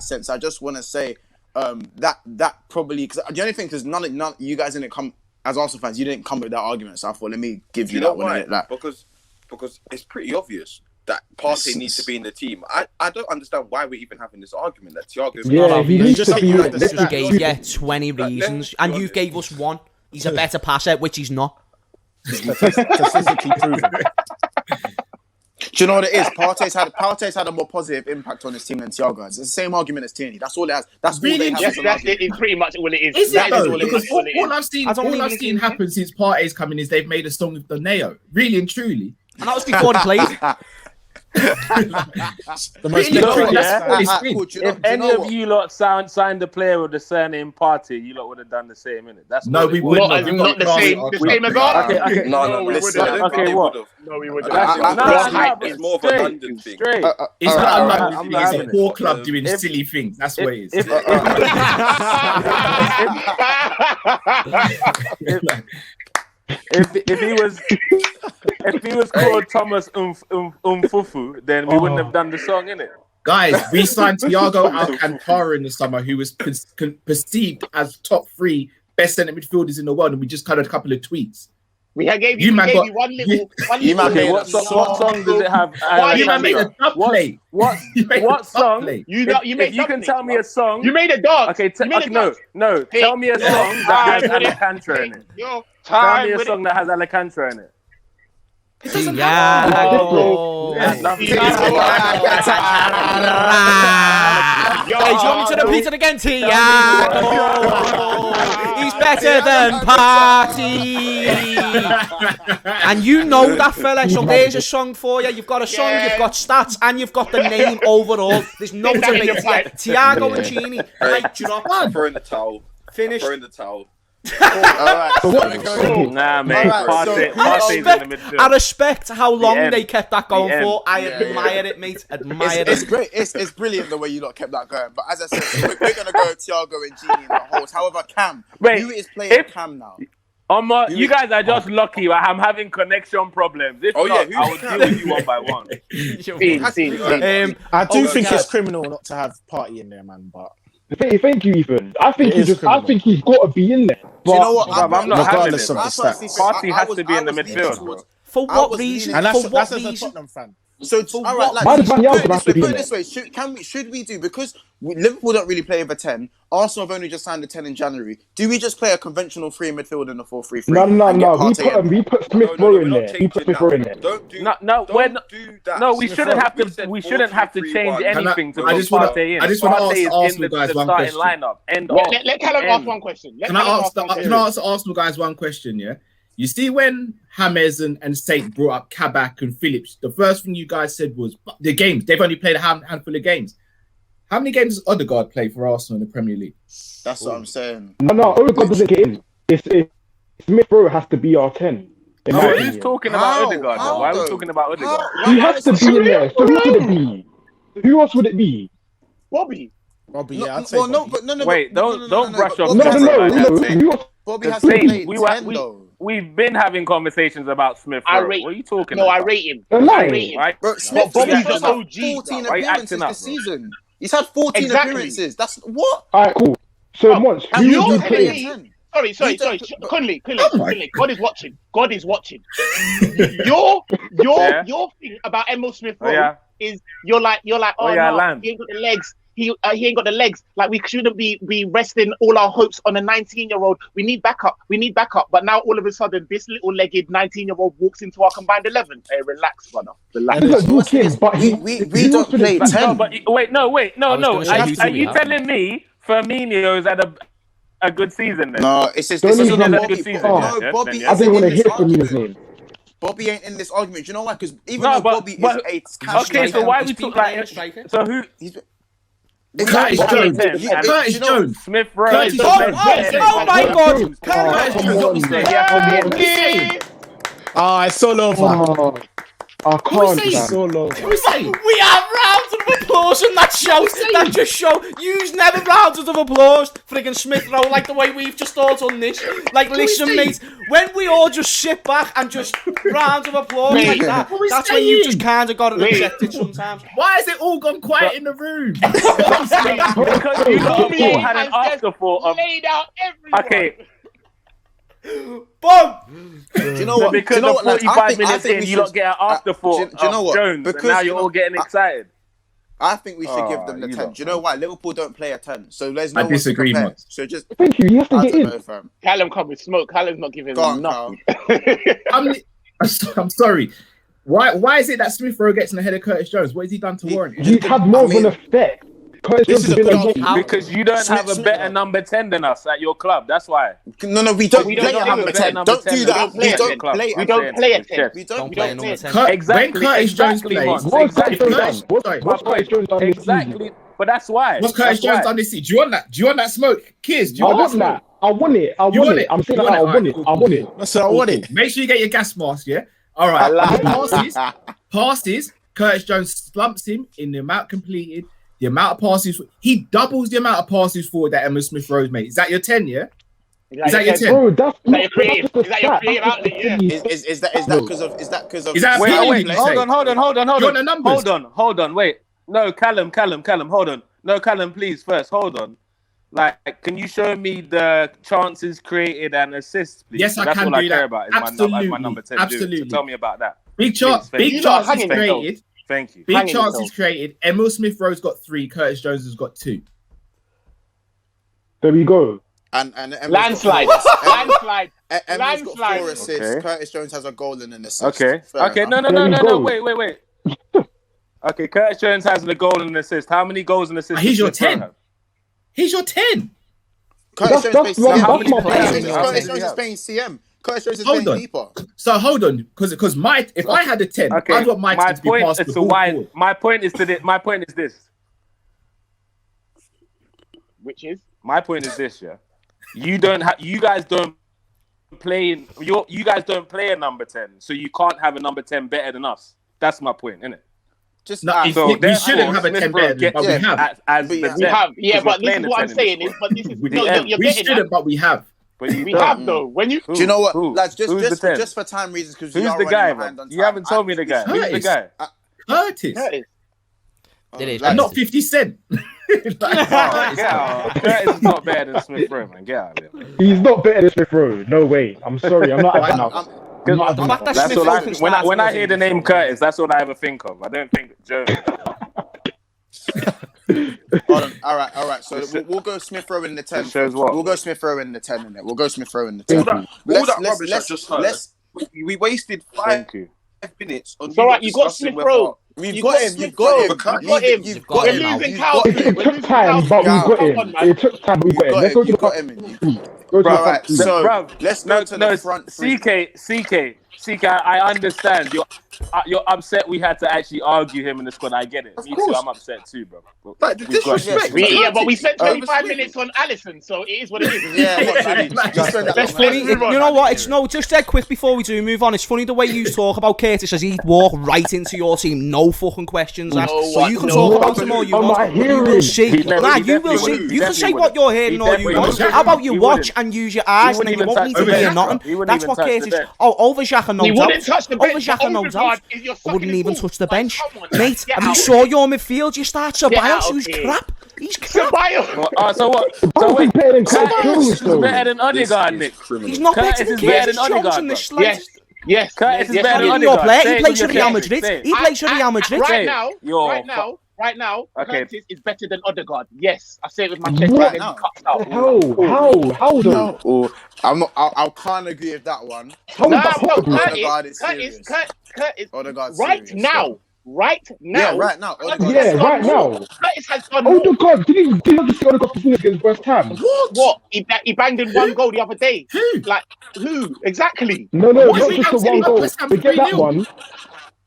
sense, I just want to say that probably, because the only thing, because none you guys didn't come as Arsenal fans, you didn't come with that argument. So I thought, let me give you know that one. why? Like, Because it's pretty obvious that Partey needs to be in the team. I don't understand why we're even having this argument that Thiago. Yeah, he needs to be. like the Just stats. gave you 20 reasons, and you gave us one. He's a better passer, which he's not. Statistically proven. do Do you know what it is? Partey's had a more positive impact on his team than Thiago has. It's the same argument as Tierney. That's all it has. That's Really? all they have. Yes, as an that's argument. it. It's pretty much all it is. Is That it is though? all it Because is. All it all is. I've seen happen since Partey's coming is they've made a song with the Neo. Really and truly. And that was before he played. The most Really, know, that's yeah? all it's Alright, been. cool. Do you know- If do you any know of what? you lot signed a player with the surname Party, you lot would have done the same, innit? That's No, what we it wouldn't. was. Not the same. The same as ours. Okay. No, we listen, wouldn't. I don't think Okay, they what? would've. No, we wouldn't. I No, think but it's more of a straight, London thing. straight. It's not a alright, London I'm thing. not It's having a it. poor club doing If- silly things. That's what it is. If he was called Thomas Umfufu, then we wouldn't have done the song, innit? Guys, we signed Thiago Alcantara in the summer, who was perceived as top 3 best centre midfielders in the world, and we just cut a couple of tweets. We gave You you man one got- little. you man Okay, made what a song does it have? You man made a dub play. You made What a dub song? play. You made If you can something. tell me a song. You made a dance. Okay, You made a dance. no. Hey, Tell me a yo, song that has time with it. Alcantara in it. Yo, Tell time me a with song it. that has Alcantara in it. Thiago. It has nothing to do Thiago. Hey, do you want me to repeat it again? Thiago. He's better than Party. And you know that, fella. So there's a song for you. You've got a song, Yeah. you've got stats, and you've got the name overall. There's no Get that in debate your here. pipe. Thiago and Chini, right drop. Throw in the towel. Finished. Throw in the towel. Alright, So what- Nah, mate. Alright, so Partey's in the midfield. I respect how long end. they kept that going The end. for. I Yeah, admire it, mate. Admire It's it. great. It's brilliant the way you lot kept that going. But as I said, we're gonna go Thiago and Gini in the holes. However, Cam, Wait, you is playing if- Cam now. You guys are just lucky. I'm having connection problems. If Oh, yeah, not, I would deal with you one by one. I do think God. it's criminal not to have Party in there, man. But Thank you, Ethan. I think It is criminal. he's got to be in there. Do you know what? I'm not having regardless it. of the I stats. personally think- Party I has was- to be in the I was leaning midfield, towards- For I what was reason? and For that's what as a reason? Tottenham fan. So, all right, like, Why does Van Gaal put it have to be put it in this way, should we do, because Liverpool don't really play with a 10, Arsenal have only just signed a 10 in January, do we just play a conventional 3 in midfield in a 4-3-3? No. and get We Partey in? put Smith Rowe in there. We put Smith Rowe in there. Don't do No, don't do that. No, we shouldn't have We said to. We shouldn't have to 4-2-3-1. change anything to I put just wanna- Partey in. I just wanna Partey ask is the Arsenal in guys the one starting question. lineup. End of. Let Callum ask one question. Can I ask the Arsenal guys one question? Yeah, you see when James and Saint brought up Kabak and Phillips, the first thing you guys said was the games. They've only played a handful of games. How many games does Odegaard play for Arsenal in the Premier League? That's what I'm saying. No, Odegaard doesn't get in. It's Smith Rowe has to be our 10. in my Who's opinion. talking about How? Odegaard? How Though? Why are we though? talking about Odegaard? He has to be in there. So who would it be? Who else would it be? Bobby. Robbie, No, yeah, I'd say well, no, Bobby. but no. Wait, but- don't no, brush but off Bobby No, has no, to no. play 10. Who else? Bobby has The to same. play 10 though. We've been having conversations about Smith I Rowe. rate- What are you talking No, about? I rate him. They're I lying. rate him. Right? Bro, Smith Bobby's has an had OG, 14 bro. Why you appearances acting up, this bro? season. He's had 14 Exactly. appearances. That's what? All right, cool. So once and who you're would you telling put me- in? 10. Sorry. You don't- but- Conley. Oh my- God is watching. God is watching. your Yeah. your thing about Emil Smith Oh, Rowe yeah. is you're like, oh yeah, no, Lamb. he ain't got the legs. He ain't got the legs. Like we shouldn't be resting all our hopes on a 19-year-old. We need backup. But now all of a sudden, this little legged 19-year-old walks into our combined 11. Hey, relax, brother. Relax. He's not walking, but We who don't else would it play be? 10. No, but wait, no. I was gonna say, who do Are we you have? telling me Firmino's had a good season then? No, it's just Don't this is even on have a Bobby. good season, No, yeah? Bobby Then, yeah. I isn't didn't want in to this hear Firmino's argument. name. Bobby ain't in this argument. Do you know why? Because even No, though but- Bobby but- is a cash Okay, so striker, why He's we been talk playing like striker. so? Who? Curtis Bobby Jones. is 10, and Curtis you know- Jones. Smith Rowe. Curtis is Jones. the best Oh player. my God! Curtis Come Jones. on. What are you saying? Ah, it's all over. Oh, I What can't. we saying? It's all over. What are you saying? We have rounds of applause and that show. That just show. Use never rounds of applause. Friggin' Smith Rowe, like the way we've just all done this. Like, listen, saying? mate. When we all just sit back and just rounds of applause like that, What we that's when you saying? just kind of got to accept it sometimes. Why has it all gone quiet in the room? Because you lot Bobby all had an has just afterthought of. laid out everyone. Okay, Boom! Do you know so what? because do you know of what, lads? 45 I minutes think in, we you lot should- get an afterthought do you know of what? Jones, Because, and now you you're know, all getting excited. I think we should give Oh, them the you 10. lot, Do you know why? Liverpool don't play a 10. So there's no I one to disagree, compare. Mats. So just, Thank you. You have to I get don't in. know, fam. Callum come with smoke. Callum's not giving Go on, him nothing. I'm sorry. Why is it that Smith Rowe gets in the head of Curtis Jones? What has he done to warrant it? He's had more of an effect. Curtis This Jones is a has been good a argument. Because you don't have a better number 10 than us at your club. That's why. No, we don't We play don't a have number a 10. number Don't 10 do than that. us We at don't your club. play. We don't play a 10. We Don't don't play a play number a 10. 10. Exactly. When Curtis Jones Exactly, plays, Mons. What's Curtis Exactly. Jones done? What's Curtis Jones done this season? Exactly. But that's why. What's Curtis That's Jones why. done this season? Do you want that? Do you want that smoke? Kids, do you I want that want smoke? that. I want it. I You want want it. it? I'm saying You that I want want it? it. I Alright, want it. That's what I want it. Make sure you get your gas mask, yeah? All right. I like Passes. Curtis Jones slumps him in the amount completed, the amount of passes. He doubles the amount of passes forward that Emma Smith Rowe made. Is that your 10, yeah? Is that your 10? Bro, that's not your creative- that's is that your just a creative stat. outlet, yeah? Is that because of? Is that because of? Is that Wait, opinion, wait, you hold say? on. Do you want the numbers? Hold on, wait. No, Callum, hold on. No, Callum, please, first, hold on. Like, can you show me the chances created and assists, please? Yes, I That's can all I do care that. about is my Absolutely. number 10. Absolutely. So tell me about that. Big Please, chance. thank Big you. chances hanging created. Thank you. Big Hanging chances yourself. created. Emil Smith Rowe's got 3. Curtis Jones has got 2. There we go. And Emma's Landslide. got 4 Landslide. Emma's got 4 Landslide. assists. Okay. Curtis Jones has a goal and an assist. Okay. Fair Okay. enough. No. There we go. Wait. Okay. Curtis Jones has the goal and assist. How many goals and assists? He's does your Smith Rowe 10. have? He's your 10. Curtis That's Jones my- plays that's CM. my Curtis point. Jones is playing CM. Curtis Jones is Hold playing on. keeper. So hold on, because if I had a 10, Okay. I'd want my My 10 to be point passed is the to ball why. forward. My point is this. Which is? My point is this. Yeah. You guys don't play. You guys don't play a number 10, so you can't have a number 10 better than us. That's my point, isn't it? Just No, if So we therefore, shouldn't have a 10 Smith Rowe better, gets but we it have. as But the yeah. 10. We have. Yeah, Because we're but this playing is the what 10 I'm in saying. this Is, but this is We, no, you're we getting shouldn't, but we have. But you We don't. have though. When you Who? Do you know what, Who? lads? Who's the 10? Just for time reasons, because Who's the guy, man? You haven't told me the guy. Who's the Curtis. guy? Curtis. Curtis. It is. And not 50 Cent. Get out. Curtis is not better than Smith Rowe, man. Get out of here. Man. He's not better than Smith Rowe. No way. I'm sorry. I'm not having that. I'm not having fact that. that That's Smith all Rowe I can when I start when I scoring hear the in name this Curtis, that's all I ever think of. I don't think Joe. Hold on. All right. So we'll go Smith Rowe in the 10. It shows what? We'll go Smith Rowe in the 10 in it. We'll go Smith Rowe in the All 10. that rubbish I just heard. We wasted 5 Thank you. minutes on. It's all right. You got Smith Rowe. We've got him. You've got him. You've got him. You've got got We're him now. losing You've cows. got It him. took time, but we got him. It took time, but we You've got him. Let's go to the got front him. three. Go to the All front right. three. So Bruv, let's go to the front three. CK, I understand. You're upset we had to actually argue him in the squad. I get it. Me too. I'm upset too, bro. Like the We've got disrespect. Yeah, but we spent 25 minutes on Allison, so it is what it is. Yeah, literally. Just spend that Let's long. Funny, move on. you know what? It's no, just dead quick before we do move on. It's funny the way you talk about Curtis as he'd walk right into your team, no fucking questions asked. So you can talk about him all you I'm want. not You will hearing. see. He never- Nah, he you will definitely see. wouldn't. You He can say definitely what you're hearing He all you definitely want. wouldn't. How about you He watch wouldn't. and use your eyes, and then you wouldn't won't even need touch to the hear bench, nothing. bro. He wouldn't That's even what touch the Curtis. bench. Oh, over Xhaka, no He doubt. wouldn't touch the Over bench. Xhaka, no Odegaard doubt. is your I wouldn't fucking even fool. touch the bench. Come on, Mate, get have you out. saw your midfield? You start Get Ceballos, out who's of here. crap. He's crap. Ceballos. So what? So Ceballos wait, is better than Curtis Curtis Jones, is though. better than Odegaard, Nick. He's not better Curtis than is better Curtis than Jones Odegaard, in the bro. slightest. Yes. Curtis is yes, better He's than not your Odegaard. player. Say He it plays with for your Real chest. Madrid. Say it. He plays for Real Madrid. Say Right it. Yo, right now, Okay. Curtis is better than Odegaard. Yes, I say it with my chest. What? Right now. How though? Or I'll kind of agree with that one. How is Nah, that bro, possible? Odegaard is serious. Curtis, Odegaard's right serious, now, right now. Yeah, right now. Odegaard Yeah, is right now. Curtis has done Oh more. the God! Did you see Odegaard perform against West Ham? What? He banged in one goal the other day. Who? Like, who? Exactly. No, What not is just he the one up to? goal. West Ham Forget that 3-0. one.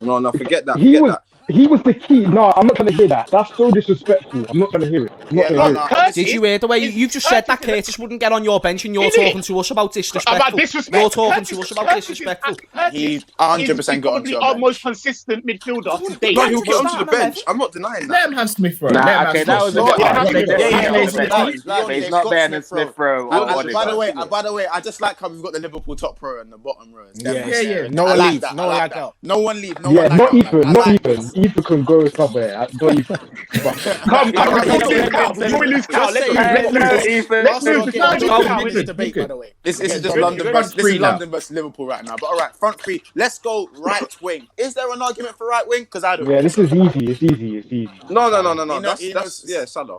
No, forget that. He Forget was that. he was the key. No, I'm not trying to hear that. That's so disrespectful. I'm not trying to hear it. I'm not Yeah, trying to no, hear it. no. Curtis Did you hear the way is- you've just said that Curtis Curtis wouldn't get on your bench and you're Is it? talking to us about disrespectful? About disrespect. You're talking Curtis- to us about Curtis is- disrespectful. Curtis He is 100% got onto probably your our bench. most consistent midfielder to date. No, he'll get onto the Starting bench. 11. I'm not denying Let that. him have Smith Rowe. Nah, Let him have okay, Smith that was a Rowe. bit. Yeah, harsh. yeah, He definitely yeah, plays yeah, for the yeah, bench. yeah, But he's yeah, not yeah, better than Smith Smith Rowe or By Odegaard. the way, I just like how we've got the Liverpool top row and the bottom row. It's Yeah, definitely- No I one like leave. that, No I one like like that. out. No one leave. No Yeah, one like not out. even. I Not like even. this. Ethan can go somewhere. Not even. Come, Yeah, let's yeah, lose yeah, count. yeah, Before we lose count, let's Hey, lose. no, Ethan. Let's lose the count. This debate, by the way. This is just Good. London Good. versus, this Free is now. London versus Liverpool right now. But all right, front three. Let's go right wing. Is there an argument for right wing? Because I don't. Yeah, this is easy. It's easy. It's easy. No. He knows- That's Salah.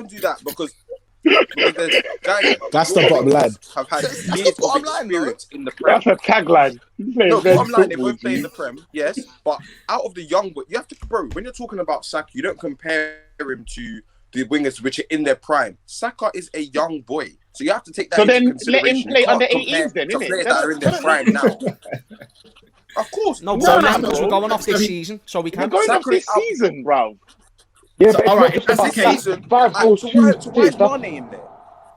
don't do that because Because guys, That's the bottom line. have had That's years the of bottom line, experience in the Prem. That's a tagline. He's playing No, men's bottom line, they football, both play in G. the Prem, yes. But out of the young, you have to, bro. When you're talking about Saka, you don't compare him to the wingers which are in their prime. Saka is a young boy, so you have to take that So into then consideration. let him play You can't under compare 18s then, to innit? players that are in their prime now. Of course, No, So but now- because we're going off this so- season, so we We're can. going off Saka this is out. season, bro. Yeah, So, but it's alright, not if just that's the about case, that. 5 goals, so 2 why assists. is Mane in there?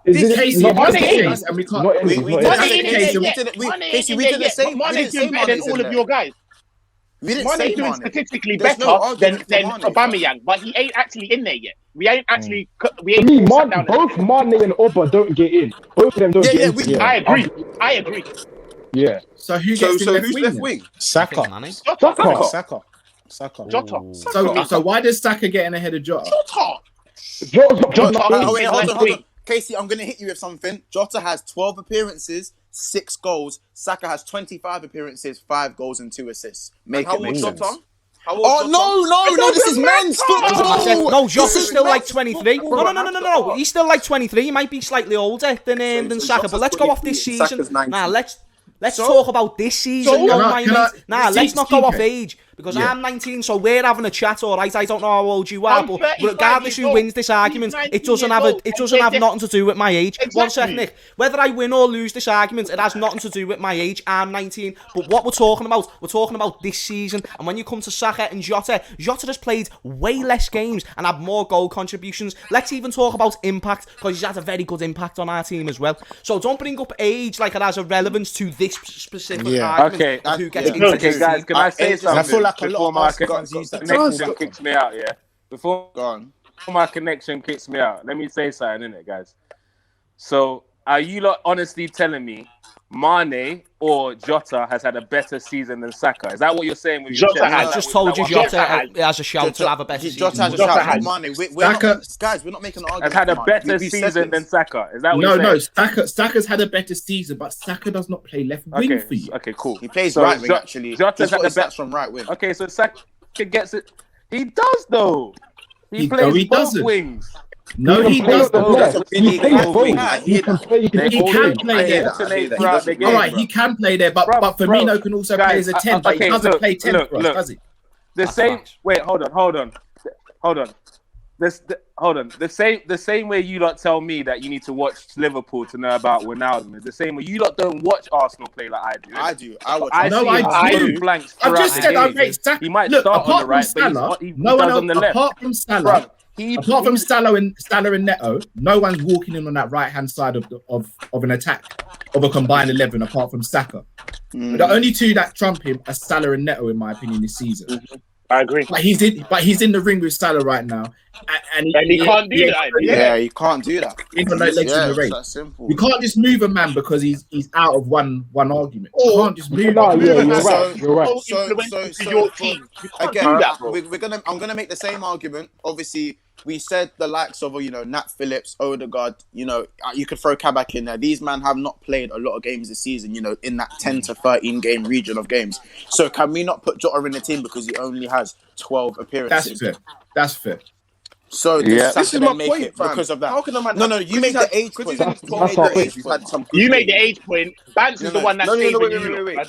Is this it case, not if that's the Mane in- case, and we can't. not in- We not didn't in- That's Mane the ain't in case, there we yet. didn't- we- Mane Casey, ain't in we there didn't yet. say- But we Mane's didn't say doing better than Mane's in all of there. your guys. We didn't Mane's say doing Mane. statistically There's better no argument than for Mane. Aubameyang, but he ain't actually in there yet. We ain't actually. We For ain't me, all sat down. both Mane and Oba don't get in. Both of them don't Yeah, get yeah, in. we- for me. I agree. I agree. Yeah. So who So, gets in left who's wing? left then? wing? I think Saka. Mane. Saka. Saka. Jota. So why does Saka getting ahead of Jota? Jota's not Jota, playing wait, hold on, left hold wing. on. Casey, I'm going to hit you with something. Jota has 12 appearances, 6 goals. Saka has 25 appearances, 5 goals and 2 assists. Make How it make old sense. Jota? How old Oh, Jota? no, this is men's football. No, This Jota's is still like men's 23. football. No. He's still like 23. He might be slightly older than So Saka. But Jota's let's go off 23 this and season. Saka's 19. Nah, let's So- talk about this season. So- no, Can I- my can I- mate. Nah, let's not go TK. off age. Because Yeah. I'm 19, so we're having a chat, all right? I don't know how old you are, I'm but 35 regardless years who old. wins this argument, He's it 19 doesn't years have old. it doesn't have nothing to do with my age. One second, Exactly. Nick. Whether I win or lose this argument, it has nothing to do with my age. I'm 19, but what we're talking about this season. And when you come to Saka and Jota has played way less games and had more goal contributions. Let's even talk about impact, because he's had a very good impact on our team as well. So don't bring up age like it has a relevance to this specific argument. Okay. of who gets Yeah. into Okay, this guys, team. can I say I something? feel like a lot before of my Arsenal fans use that connection kicks me out, yeah? Before Go on. my connection kicks me out, let me say something, innit, guys? So, are you lot honestly telling me Mane or Jota has had a better season than Saka? Is that what you're saying with your Jota chest? has. I just told you Jota Jota has. has a shout to have a better season. Jota has a Jota shout. has. Not Mane. We're Saka- not, guys, we're not making an argument. Has had a for Mane. better We said season than this. Saka. Is that what No, you're saying? no. Saka's had a better season, but Saka does not play left wing for you. Okay, cool. He plays So right wing, Jo- actually. Jota's He's got had his the stats best. from right wing. Okay, so Saka gets it. He does though. He No, plays he both doesn't. wings. No, he can play doesn't. the left. That's a He big plays left both. wing. I He hear can that. play. He can They He play can both. play I hear there. that. I hear Alternate that. throughout the game. All right, bro. he can play there, but Bro, Firmino can also play as a 10, but okay, he doesn't look, play 10 look, for us, look. does he? The That's same. facts. Wait, hold on. Hold on. The same way you lot tell me that you need to watch Liverpool to know about Ronaldo is the same way you lot don't watch Arsenal play like I do. I do. I watch. I No, see I him do. full of blanks I've just throughout said the I game. rate Saka. He might Look, start on apart the from right, but Salah, he no one does on the left. apart from Salah, Bro, apart from Salah and Neto, no one's walking in on that right hand side of an attack of a combined 11 apart from Saka. The only two that trump him are Salah and Neto, in my opinion, this season. I agree. But he's in the ring with Salah right now, and he can't do that. Yeah, you can't do that. He's got no legs in Yeah, the it's race. that simple. You can't just move a man because he's out of one argument. You Or- can't just move No, him. yeah, you're So- right. You're right. So influential to your team. You can't Again, do that, bro. I'm gonna make the same argument. Obviously, we said the likes of Nat Phillips, Odegaard. You could throw Kabak in there. These men have not played a lot of games this season. In that 10 to 13 game region of games. So can we not put Jota in the team because he only has 12 appearances? That's fair. So Yeah. does This Saka is my then make point, it fam. because of that? How can a man? No, you make the age because point. he's in his That's 20s, our age, point. he's had some good You made the games. age point. Bance is the one that's No, saving wait. you. man.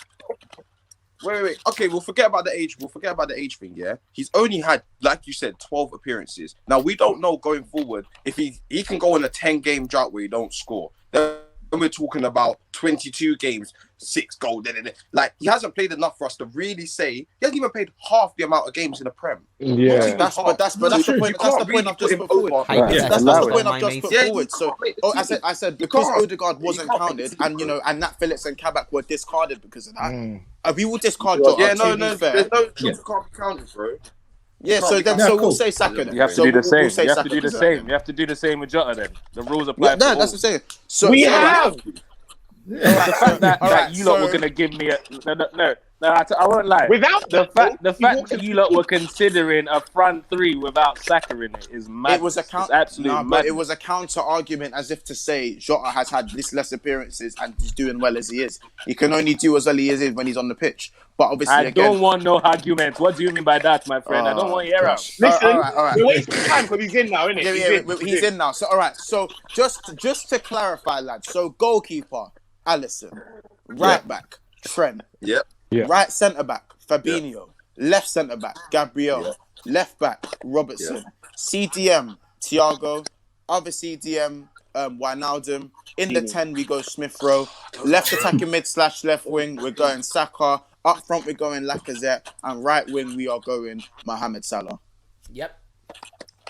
Wait. Okay, we'll forget about the age. We'll forget about the age thing. Yeah, he's only had, like you said, 12 appearances. Now we don't know going forward if he can go on a 10-game drought where he don't score. Then we're talking about 22 games, 6 goals. Like he hasn't played enough for us to really say he hasn't even played half the amount of games in the Prem. Yeah. That's the point. That's the point I've just put forward. Right. That's the point I've just put Yeah, forward. you So, can't make the team. I said You because can't. Odegaard wasn't You can't counted, make the and team. and Nat Phillips and Kabak were discarded because of that. We will discard Jota. Yeah, to be no, fair. there's no Jota can't be counted, bro. Yeah, so then Yeah, so cool. we'll say Saka. Then. You have to So do the we'll same. say You have to Saka do the because of same. that. You have to do the same with Jota then. The rules apply Yeah, to all. that's what I'm saying. So We so- have. The fact that Alright, you lot were so- gonna give me a no. I won't lie. Without the fact he walked that you lot were considering a front three without Saka in it is mad. It was a but it was a counter argument, as if to say Jota has had this less appearances and he's doing well as he is. He can only do as well as he is when he's on the pitch. But obviously, I don't want no arguments. What do you mean by that, my friend? I don't want your out. Listen, all right. we're wasting time because he's in now, isn't it? Yeah, he's in now. So all right. So just to clarify, lads. So goalkeeper Alisson, right back Trent, Yeah. right centre back Fabinho, left centre back Gabriel, left back Robertson, CDM Thiago, other CDM Wijnaldum. In the 10 we go Smith Rowe, left attacking mid / left wing we're going Saka, up front we're going Lacazette, and right wing we are going Mohamed Salah. Yep.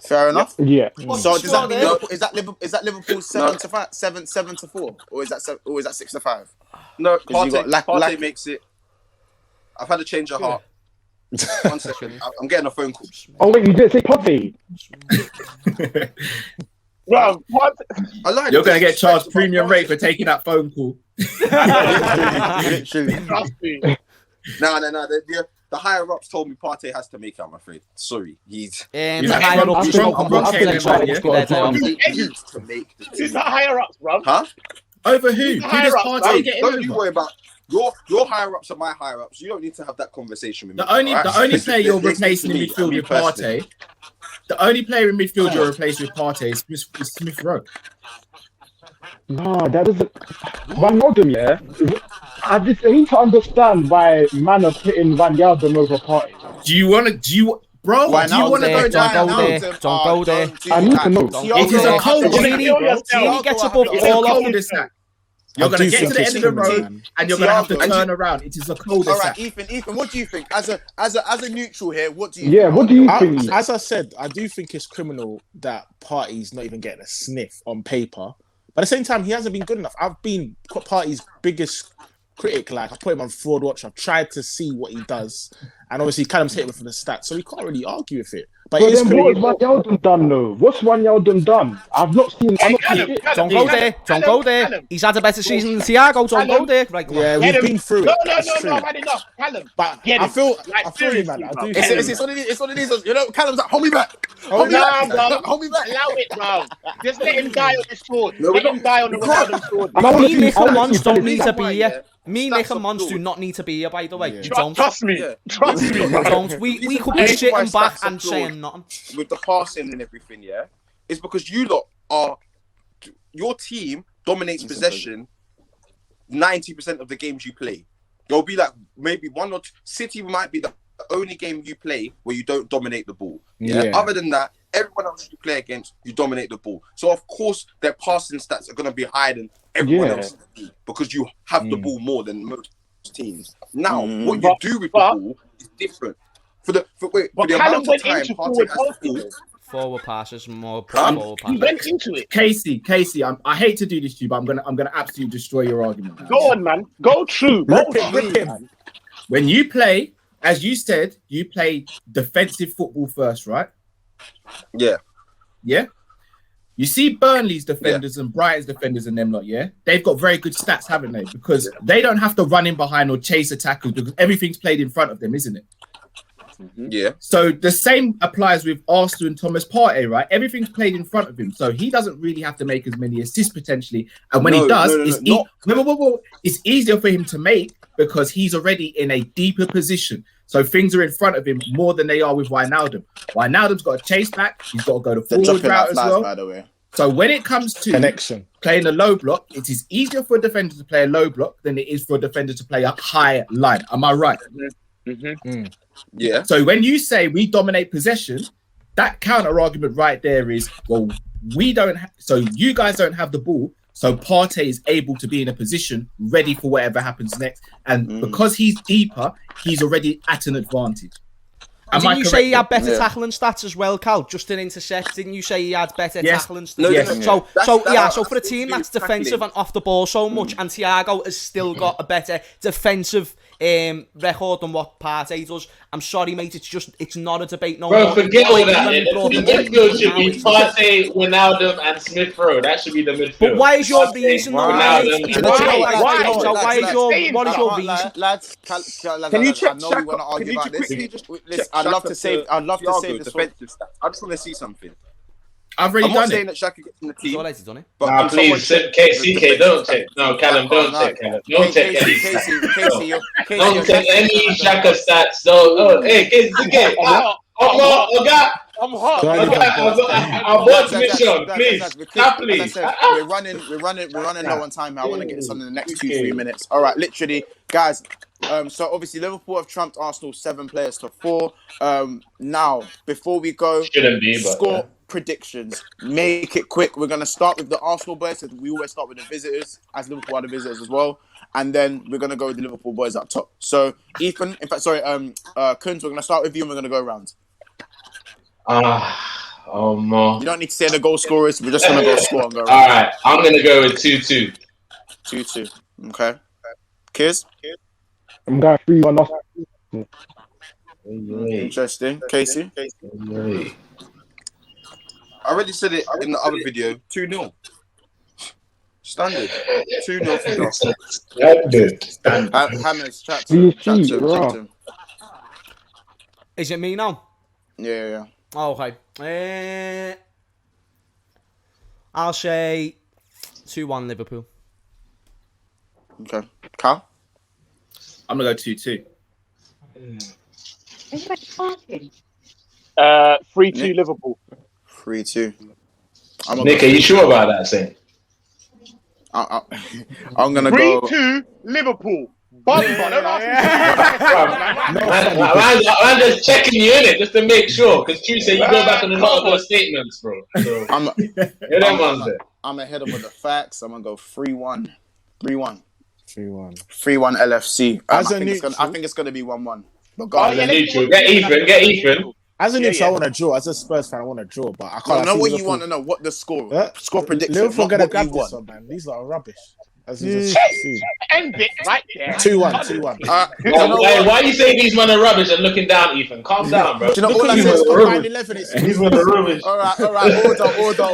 Fair enough. Yeah. So does that mean is that Liverpool 7-4, or is that 6-5? No, 'Cause you got Partey makes it. I've had a change of heart. 1 second, I'm getting a phone call. Oh wait, you didn't say Partey. Bro, what? You're going to get charged premium rate for taking that phone call. Literally. Trust me. No. The higher ups told me Partey has to make it. I'm afraid. Sorry, he's The higher ups to make the Who's not higher ups, bro? Huh? Over who? Who does Partey get Don't you over? worry about your higher ups are my higher ups. You don't need to have that conversation with me. The only player you're replacing in me, midfield me with Partey. The only player in midfield you're replacing with Partey is Smith Rowe. No, that doesn't. Wijnaldum, yeah. I need to understand why man are putting Wijnaldum over Partey. Do you want to go down? Don't go there. I need to know. It is a cold Genie gets above It's a all of them. cul-de-sac. You're going to get to the end of the road and you're going to have to turn around. It is a All cul-de-sac. right, Ethan, what do you think? As a neutral here, what do you? Yeah, what do you I, think? as I said, I do think it's criminal that Partey's not even getting a sniff on paper. But at the same time, he hasn't been good enough. I've been Partey's biggest critic. Like, I put him on fraud watch. I've tried to see what he does. And obviously, Callum's hit him for the stats. So we can't really argue with it. But But it is then what has Wijnaldum done though? What's Wijnaldum done? I've not seen. Don't go there. Don't go there. He's had a better season than Thiago. Don't go there. Right, come on. Yeah, we've been through it. No, I've had enough. Callum. But I feel you, man. I do. It's what it is. You know, Callum's like, hold me back. Hold me back. Allow it, bro. Just let him die on this sword. Let him die on the Ronaldo sword. Me, Nick and Mons don't need to be here. Me, Nick and Mons do not need to be here, by the way. Yeah. Don't. Trust me. Trust me. Don't. We could be sitting back and saying nothing. With the passing and everything, yeah, it's because you lot are your team dominates possession 90% of the games you play. There'll be like maybe one or two. City might be the only game you play where you don't dominate the ball. Yeah. Other than that, everyone else you play against, you dominate the ball. So of course their passing stats are going to be higher than everyone else because you have the ball more than most teams. Now, what you do with the ball is different. For the amount of time Partey has to Forward passes, more forward He passes. went into it. Casey, I hate to do this to you, but I'm gonna absolutely destroy your argument. Go on, man. Go true. Rip him. When you play, as you said, you play defensive football first, right? Yeah. Yeah. You see Burnley's defenders and Brighton's defenders and them lot, yeah? They've got very good stats, haven't they? Because they don't have to run in behind or chase attackers because everything's played in front of them, isn't it? Yeah. So the same applies with Arsenal and Thomas Partey, right? Everything's played in front of him. So he doesn't really have to make as many assists potentially. And when he does, it's easier for him to make because he's already in a deeper position. So things are in front of him more than they are with Wijnaldum. Wijnaldum's got to chase back. He's got to go the forward route as well. By the way. So when it comes to connection, playing a low block, it is easier for a defender to play a low block than it is for a defender to play a high line. Am I right? Yeah. So when you say we dominate possession, that counter argument right there is, well, we don't. So you guys don't have the ball. So Partey is able to be in a position ready for whatever happens next, and because he's deeper, he's already at an advantage. Am Didn't I you say he had correct? better tackling stats as well, Cal? Just an intercept. Didn't you say he had better Yes. tackling stats? No, Yes. So That's for a team that's defensive and off the ball so much, and Thiago has still got a better defensive record than what Partey does. I'm sorry, mate. It's not a debate no Bro, more. forget all that. When we The brought him in, midfield should now be he's- Partey, Wijnaldum, and Smith Rowe. That should be the midfield. But why is your Partey, reason, though, Wijnaldum, mate? and But Smith you know what, Rowe. Why? so what is your I reason? can't lie, lads, Can you check I know we Shaq? want to argue Can you about this. quickly just Listen, check I'd love Shaq to save Thiago this for. defensive stats? I just want to see something. I've already I'm not done saying it. that Shaq gets in the So team, what has he done it? but Nah, can someone please, check CK, don't check. No, Callum, don't No. check. Callum, don't check any Casey, stats. Casey, Don't check any Shaka stats. So, hey, Casey, CK. I'm hot. I'll watch mission, please. Stop, As I please. said, we're running low on time. I want to get this on in the next 2-3 minutes. All right, literally, guys. So obviously Liverpool have trumped Arsenal 7 players to 4. Now before we go, Shouldn't be, but score predictions. Make it quick. We're gonna start with the Arsenal boys. Because we always start with the visitors, as Liverpool are the visitors as well. And then we're gonna go with the Liverpool boys up top. So Ethan, Kunz, we're gonna start with you and we're gonna go around. Oh no. You don't need to say the goal scorers. We're just gonna go score and go All around. right, I'm gonna go with 2-2. 2-2. Okay. Kiz? I'm going 3-1 Arsenal. Interesting. Casey? I already said it in the other video. 2-0. Standard. 2-0 for Arsenal. Hammers, chat to Clean him. Chat sheet, to him. bro. Chat to him. Is it me now? Yeah. Oh, okay. I'll say 2-1 Liverpool. Okay. Carl? I'm gonna go 2-2. 3-2 Liverpool. 3-2. Nick, are you sure about that, Saint? I'm gonna go. 3-2 Liverpool. Don't ask I'm just checking you in it just to make sure, because Tuesday you go back on a lot of those statements, bro. So, I'm ahead of the facts. I'm gonna go 3-1. 3-1. 3-1. 3-1 LFC. As I a think it's gonna be 1-1. But neutral. Get Ethan. As a neutral, I want to draw. As a Spurs fan, I want to draw, but I can't. I know what you want to know. What the score? Score prediction. Liverpool Not gonna what grab you this want. one, man. These are rubbish. As you just see. End it right there. 2-1. Why are you saying these men are rubbish and looking down, Ethan? Calm down, bro. Do you know all I Look said? at you, These men are rubbish. All right. Order.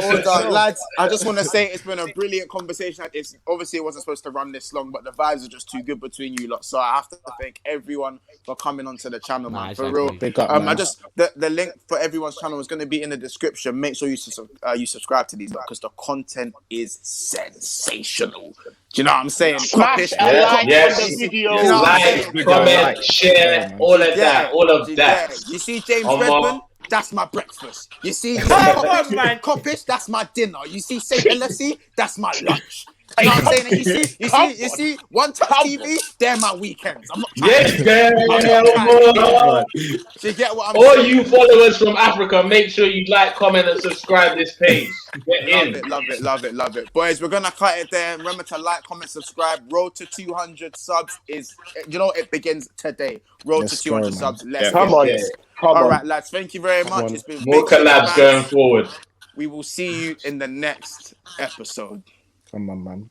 Lads, I just want to say it's been a brilliant conversation. It's obviously it wasn't supposed to run this long, but the vibes are just too good between you lot. So I have to thank everyone for coming onto the channel, man. For real. Big up, man. The link for everyone's channel is going to be in the description. Make sure you subscribe to these because the content is sensational. Do you know what I'm saying? Smash a like on the video. You know what I'm Like, saying? comment, share, all of that. You see James Redmond? That's my breakfast. You see Kopish? That's my dinner. You see St. LFC? That's my lunch. You know what I'm saying? And you see One Touch TV? They're my weekends. I'm not So you get what I'm All saying? you followers from Africa, make sure you like, comment, and subscribe this page. Get in. Love it. Boys, we're going to cut it there. Remember to like, comment, subscribe. Road to 200 subs is, it begins today. Road to 200 subs. Let's Come on. All right, lads. Thank you very much. It's been More big collabs fans. going forward. We will see you in the next episode. Come on, man.